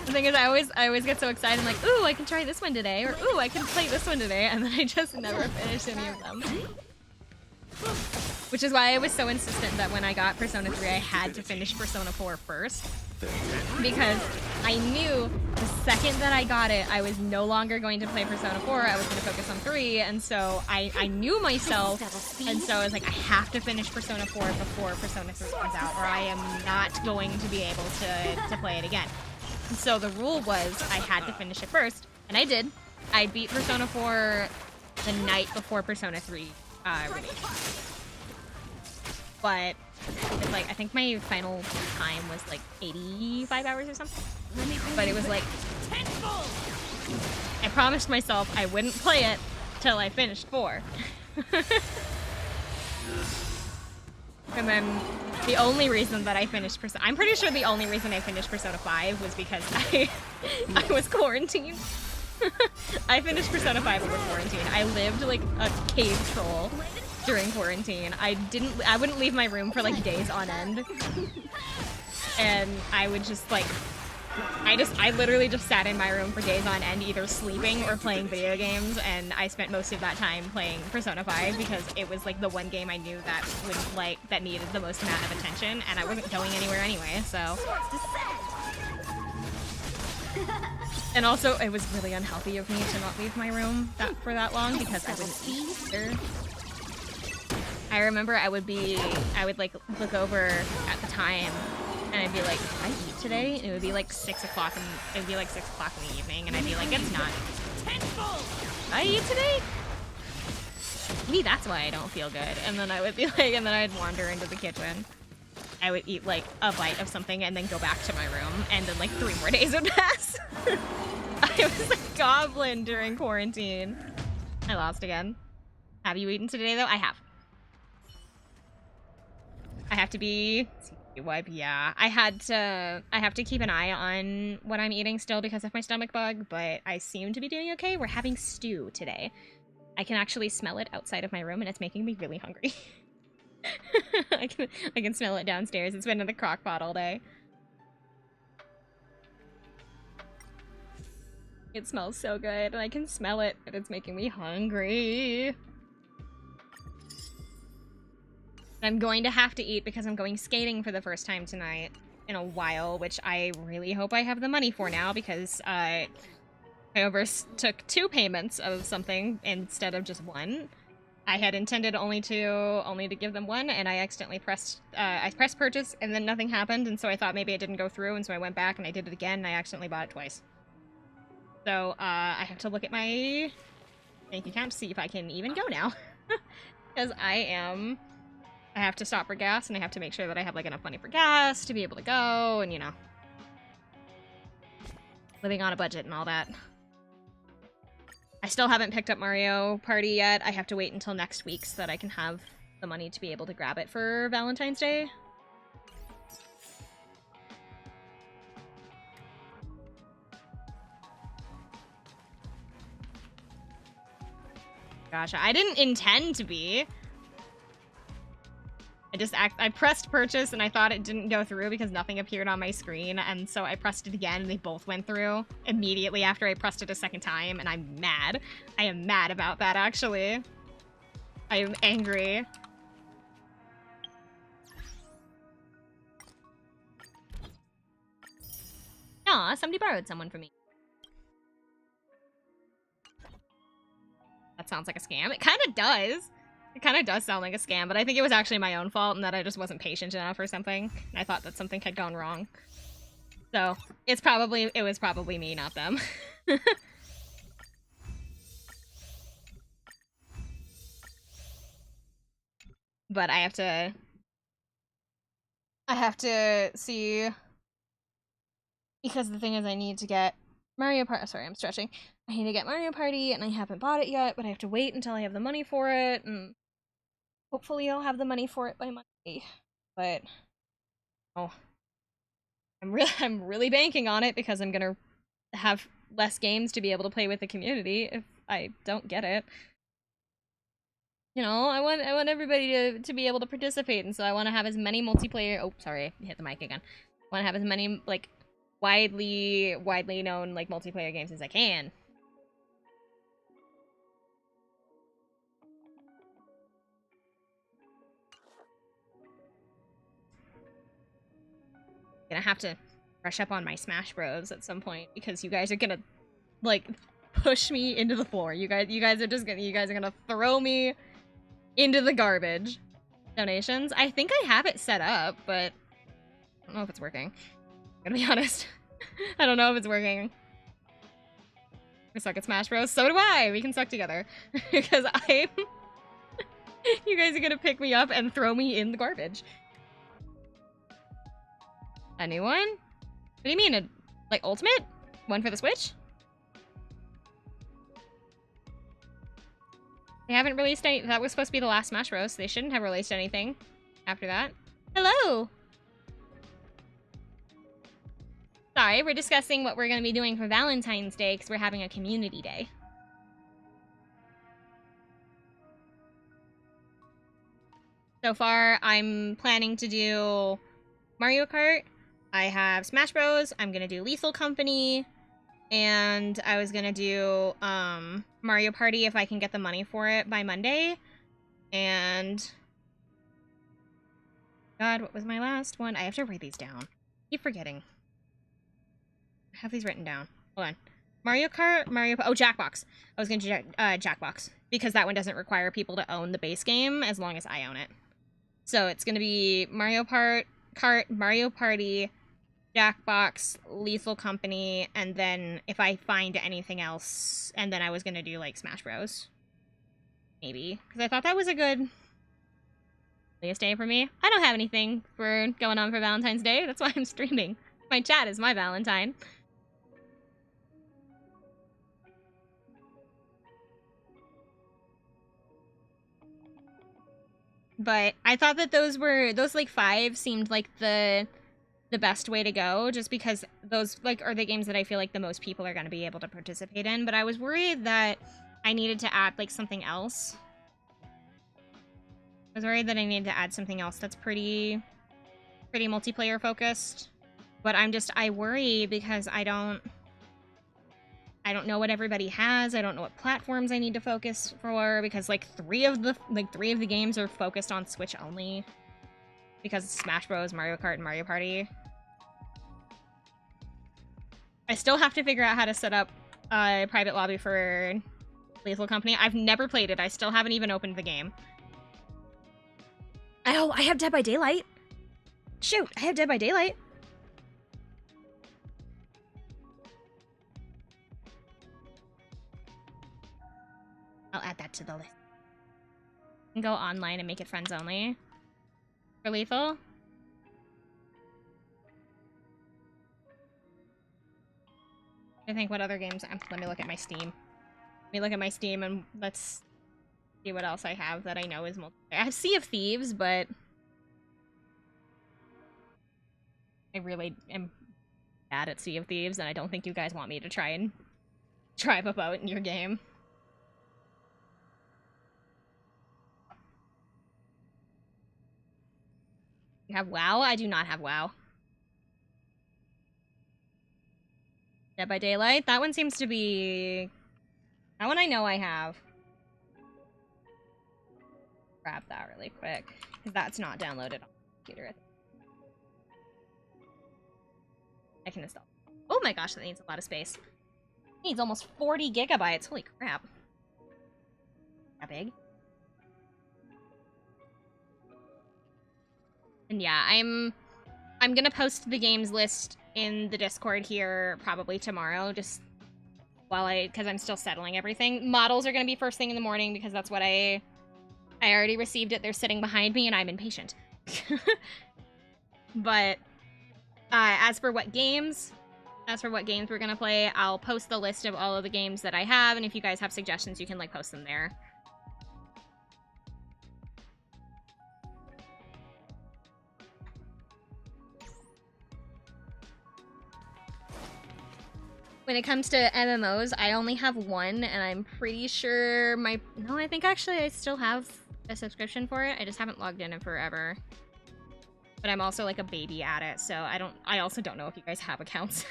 The thing is, I always get so excited. I'm like, ooh, I can try this one today, or ooh, I can play this one today, and then I just never finish any of them. Which is why I was so insistent that when I got Persona 3, I had to finish Persona 4 first. Because I knew the second that I got it, I was no longer going to play Persona 4, I was going to focus on 3, and so I knew myself, and so I was like, I have to finish Persona 4 before Persona 3 comes out, or I am not going to be able to play it again. And so the rule was I had to finish it first, and I did. I beat Persona 4 the night before Persona 3 released. But it's like, I think my final time was like 85 hours or something. But it was like, I promised myself I wouldn't play it till I finished 4. And then the only reason that I finished I'm pretty sure the only reason I finished Persona 5 was because I was quarantined. I finished Persona 5 over quarantine. I lived like a cave troll during quarantine. I wouldn't leave my room for like days on end. And I would just like, I literally just sat in my room for days on end, either sleeping or playing video games, and I spent most of that time playing Persona 5 because it was like the one game I knew that that needed the most amount of attention, and I wasn't going anywhere anyway, so. And also, it was really unhealthy of me to not leave my room for that long because I wouldn't eat either. I remember I would like look over at the time and I'd be like, did I eat today? And it would be like 6 o'clock in the evening, and I'd be like, it's not. Did I eat today? Maybe that's why I don't feel good. And then I would be like, and then I'd wander into the kitchen. I would eat like a bite of something and then go back to my room, and then like 3 more days would pass. I was a goblin during quarantine. I lost again. Have you eaten today though? I have. I have to be wipe. Yeah, I have to keep an eye on what I'm eating still because of my stomach bug, but I seem to be doing okay. We're having stew today. I can actually smell it outside of my room, and it's making me really hungry. I can smell it downstairs. It's been in the crock pot all day. It smells so good, and I can smell it, but it's making me hungry. I'm going to have to eat because I'm going skating for the first time tonight in a while, which I really hope I have the money for now because I took 2 payments of something instead of just 1. I had intended only to give them one, and I accidentally pressed purchase, and then nothing happened, and so I thought maybe it didn't go through, and so I went back and I did it again, and I accidentally bought it twice. So I have to look at my bank account to see if I can even go now, because I have to stop for gas, and I have to make sure that I have like enough money for gas to be able to go, and you know, living on a budget and all that. I still haven't picked up Mario Party yet. I have to wait until next week so that I can have the money to be able to grab it for Valentine's Day. Gosh, I didn't intend to be. I pressed purchase and I thought it didn't go through because nothing appeared on my screen, and so I pressed it again and they both went through immediately after I pressed it a second time, and I'm mad. I am mad about that, actually. I am angry. Aw, somebody borrowed someone from me. That sounds like a scam. It kind of does. It kind of does sound like a scam, but I think it was actually my own fault and that I just wasn't patient enough or something. I thought that something had gone wrong. So, it was probably me, not them. But I have to see, because the thing is I need to get Mario Party. Sorry, I'm stretching. I need to get Mario Party and I haven't bought it yet, but I have to wait until I have the money for it, and hopefully I'll have the money for it by Monday. But oh, I'm really banking on it because I'm gonna have less games to be able to play with the community if I don't get it. You know, I want everybody to be able to participate, and so I want to have as many multiplayer. Oh, sorry, hit the mic again. I want to have as many like widely known like multiplayer games as I can. Gonna have to brush up on my Smash Bros at some point because you guys are gonna like push me into the floor. You guys are gonna throw me into the garbage. Donations. I think I have it set up, but I don't know if it's working. I'm gonna be honest. I don't know if it's working. I suck at Smash Bros. So do I. We can suck together because you guys are gonna pick me up and throw me in the garbage. Anyone? What do you mean? Like Ultimate? One for the Switch? They haven't released any. That was supposed to be the last Smash Bros. So they shouldn't have released anything after that. Hello! Sorry, we're discussing what we're going to be doing for Valentine's Day because we're having a community day. So far, I'm planning to do Mario Kart. I have Smash Bros. I'm gonna do Lethal Company, and I was gonna do Mario Party if I can get the money for it by Monday. And God, what was my last one? I have to write these down. I keep forgetting. I have these written down. Hold on. Mario Kart, oh, Jackbox. I was gonna do Jackbox because that one doesn't require people to own the base game as long as I own it. So it's gonna be Mario Kart, Mario Party, Jackbox, Lethal Company, and then if I find anything else, and then I was gonna do like Smash Bros. Maybe, because I thought that was a good day for me. I don't have anything going on for Valentine's Day. That's why I'm streaming. My chat is my Valentine. But I thought that those like 5 seemed like the best way to go, just because those like are the games that I feel like the most people are going to be able to participate in. But I was worried that I needed to add like something else. I was worried that I needed to add something else that's pretty multiplayer focused. But I worry because I don't know what everybody has. I don't know what platforms I need to focus for, because like 3 of the games are focused on Switch only. Because it's Smash Bros, Mario Kart, and Mario Party. I still have to figure out how to set up a private lobby for Lethal Company. I've never played it. I still haven't even opened the game. Oh, I have Dead by Daylight. Shoot, I have Dead by Daylight. I'll add that to the list. And go online and make it friends only. For Lethal. I think what other games... Let me look at my Steam. Let me look at my Steam and let's see what else I have that I know is multiplayer. I have Sea of Thieves, but... I really am bad at Sea of Thieves, and I don't think you guys want me to try and drive a boat in your game. You have WoW? I do not have WoW. Dead by Daylight? That one seems to be... That one I know I have. Grab that really quick, because that's not downloaded on the computer. I can install. Oh my gosh, that needs a lot of space. It needs almost 40 gigabytes. Holy crap. That big? And yeah, I'm gonna post the games list in the Discord here probably tomorrow, just while because I'm still settling everything. Models are gonna be first thing in the morning because that's what I already received it. They're sitting behind me and I'm impatient. But as for what games we're gonna play, I'll post the list of all of the games that I have, and if you guys have suggestions, you can like post them there. When it comes to MMOs, I only have one, and I'm pretty sure no, I think actually I still have a subscription for it. I just haven't logged in forever. But I'm also like a baby at it, so I also don't know if you guys have accounts.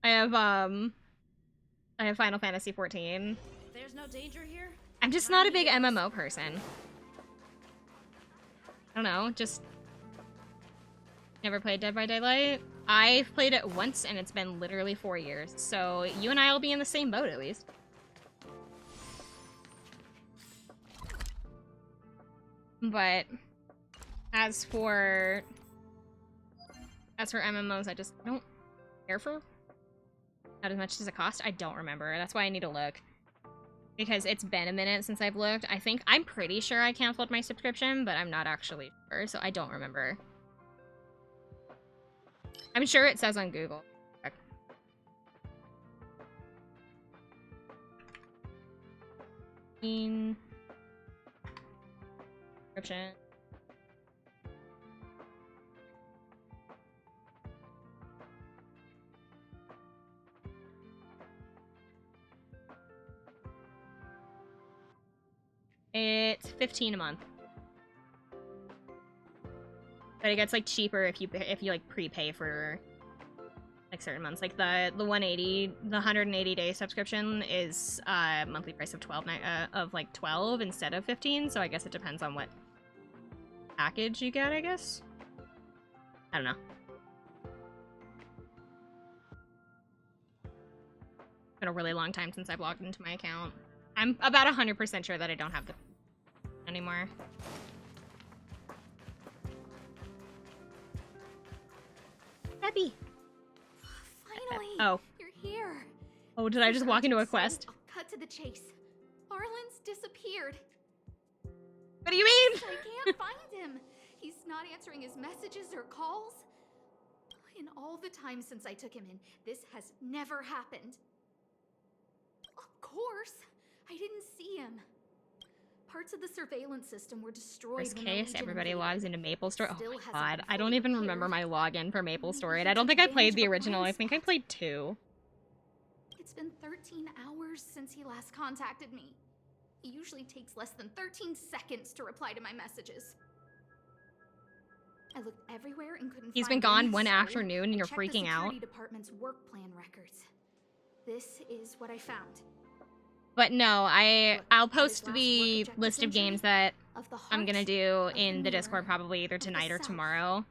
I have Final Fantasy 14. There's no danger here. I'm just not a big MMO person. I don't know, just never played Dead by Daylight. I've played it once and it's been literally 4 years, so you and I will be in the same boat at least. But as for MMOs, I just don't care for not as much as it cost. I don't remember. That's why I need to look. Because it's been a minute since I've looked. I'm pretty sure I canceled my subscription, but I'm not actually sure, so I don't remember. I'm sure it says on Google. Subscription. It's $15 a month. But it gets like cheaper if you like prepay for like certain months. Like the 180-day subscription is a monthly price of like 12 instead of 15. So I guess it depends on what package you get, I guess. I don't know. It's been a really long time since I've logged into my account. I'm about 100% sure that I don't have the anymore. Debbie! Finally! Oh. You're here! Oh, did I just walk into a quest? I'll cut to the chase. Arlen's disappeared. What do you mean? I can't find him. He's not answering his messages or calls. In all the time since I took him in, this has never happened. Of course! I didn't see him. Parts of the surveillance system were destroyed. Worst when the case, Legion everybody invaded. logs into MapleStory. Oh Still my hasn't god, been I don't fully even repaired. remember my login for MapleStory. Maybe I don't he think I took played the advantage of a original. I blind think I spot. played 2. It's been 13 hours since he last contacted me. He usually takes less than 13 seconds to reply to my messages. I looked everywhere and couldn't He's find been gone him, one so afternoon and I you're checked the freaking out. security department's work plan records. This is what I found. But no, I'll Look, post his last the work list of objectives games entry that of the I'm gonna heart, do of in the mirror, Discord probably either of the tonight or south. tomorrow.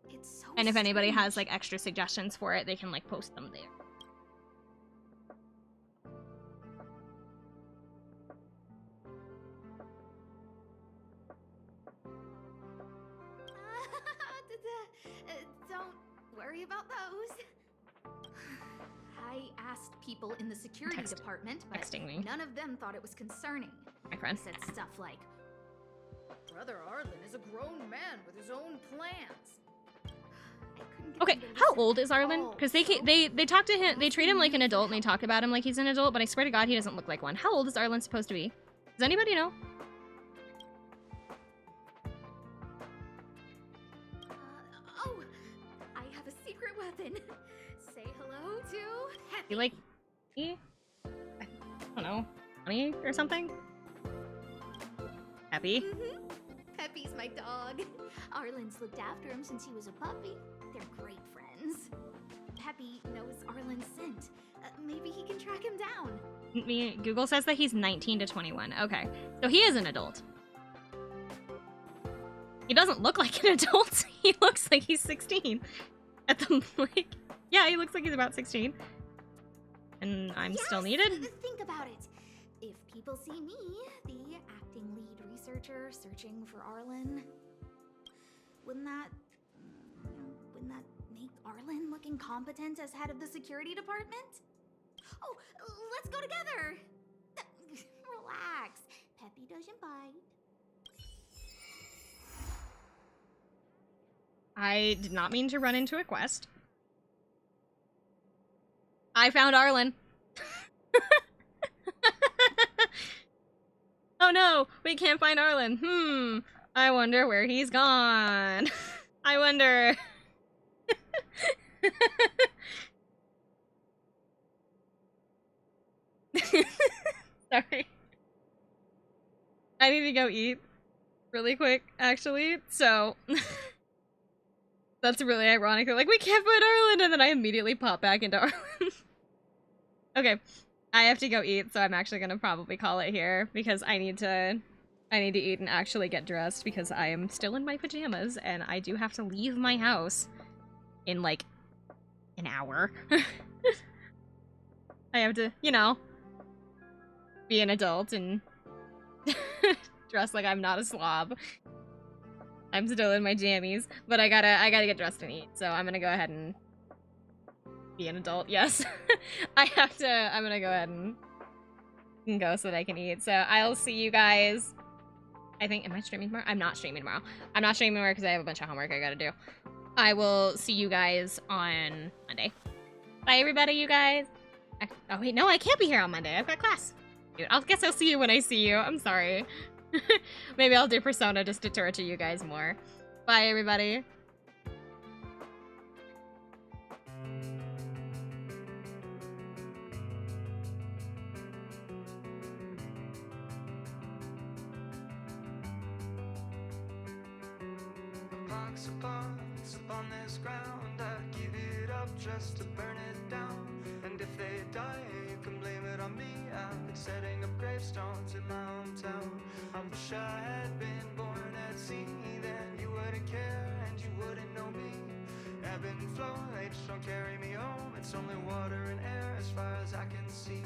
It's so And if anybody has strange. like extra suggestions for it, they can like post them there. worry about those. I asked people in the security department, but texting me. none of them thought it was concerning. My friend. They said stuff like, Brother Arlen is a grown man with his own plans. I couldn't get Okay, them to how listen old is Arlen? all, Because so they talk to him, they treat him like an adult, and they talk about him like he's an adult. But I swear to God, he doesn't look like one. How old is Arlen supposed to be? Does anybody know? Oh, I have a secret weapon. Say hello to Happy. You like me? I don't know, honey or something. Happy. Peppy's my dog. Arlen's looked after him since he was a puppy. They're great friends. Peppy knows Arlen's scent. Maybe he can track him down. Google says that he's 19 to 21. Okay, so he is an adult. He doesn't look like an adult. He looks like he's 16. At the like, yeah, he looks like he's about 16. And I'm still needed. Think about it. If people see me, the acting lead researcher searching for Arlen, wouldn't that make Arlen look incompetent as head of the security department? Oh, let's go together. Relax. Peppy doesn't bite. I did not mean to run into a quest. I found Arlen. Oh no, we can't find Arlen. I wonder where he's gone. I wonder. Sorry. I need to go eat really quick, actually, so that's really ironic. They're like, we can't find Arlen, and then I immediately pop back into Arlen. Okay, I have to go eat, so I'm actually gonna probably call it here because I need to eat and actually get dressed because I am still in my pajamas and I do have to leave my house in like an hour. I have to, you know, be an adult and dress like I'm not a slob. I'm still in my jammies, but I gotta get dressed and eat, so I'm gonna go ahead and be an adult. Yes. I'm gonna go ahead and go so that I can eat. So I'll see you guys. I think, am I streaming tomorrow? I'm not streaming tomorrow. I'm not streaming tomorrow because I have a bunch of homework I gotta do. I will see you guys on Monday. Bye everybody, you guys. Oh wait, no, I can't be here on Monday. I've got class. Dude, I guess I'll see you when I see you. I'm sorry. Maybe I'll do Persona just to torture you guys more. Bye everybody. Upon this ground, I'd give it up just to burn it down. And if they die, you can blame it on me. I've been setting up gravestones in my hometown. I wish I had been born at sea, then you wouldn't care and you wouldn't know me. Ebb and flow, they just don't carry me home. It's only water and air as far as I can see.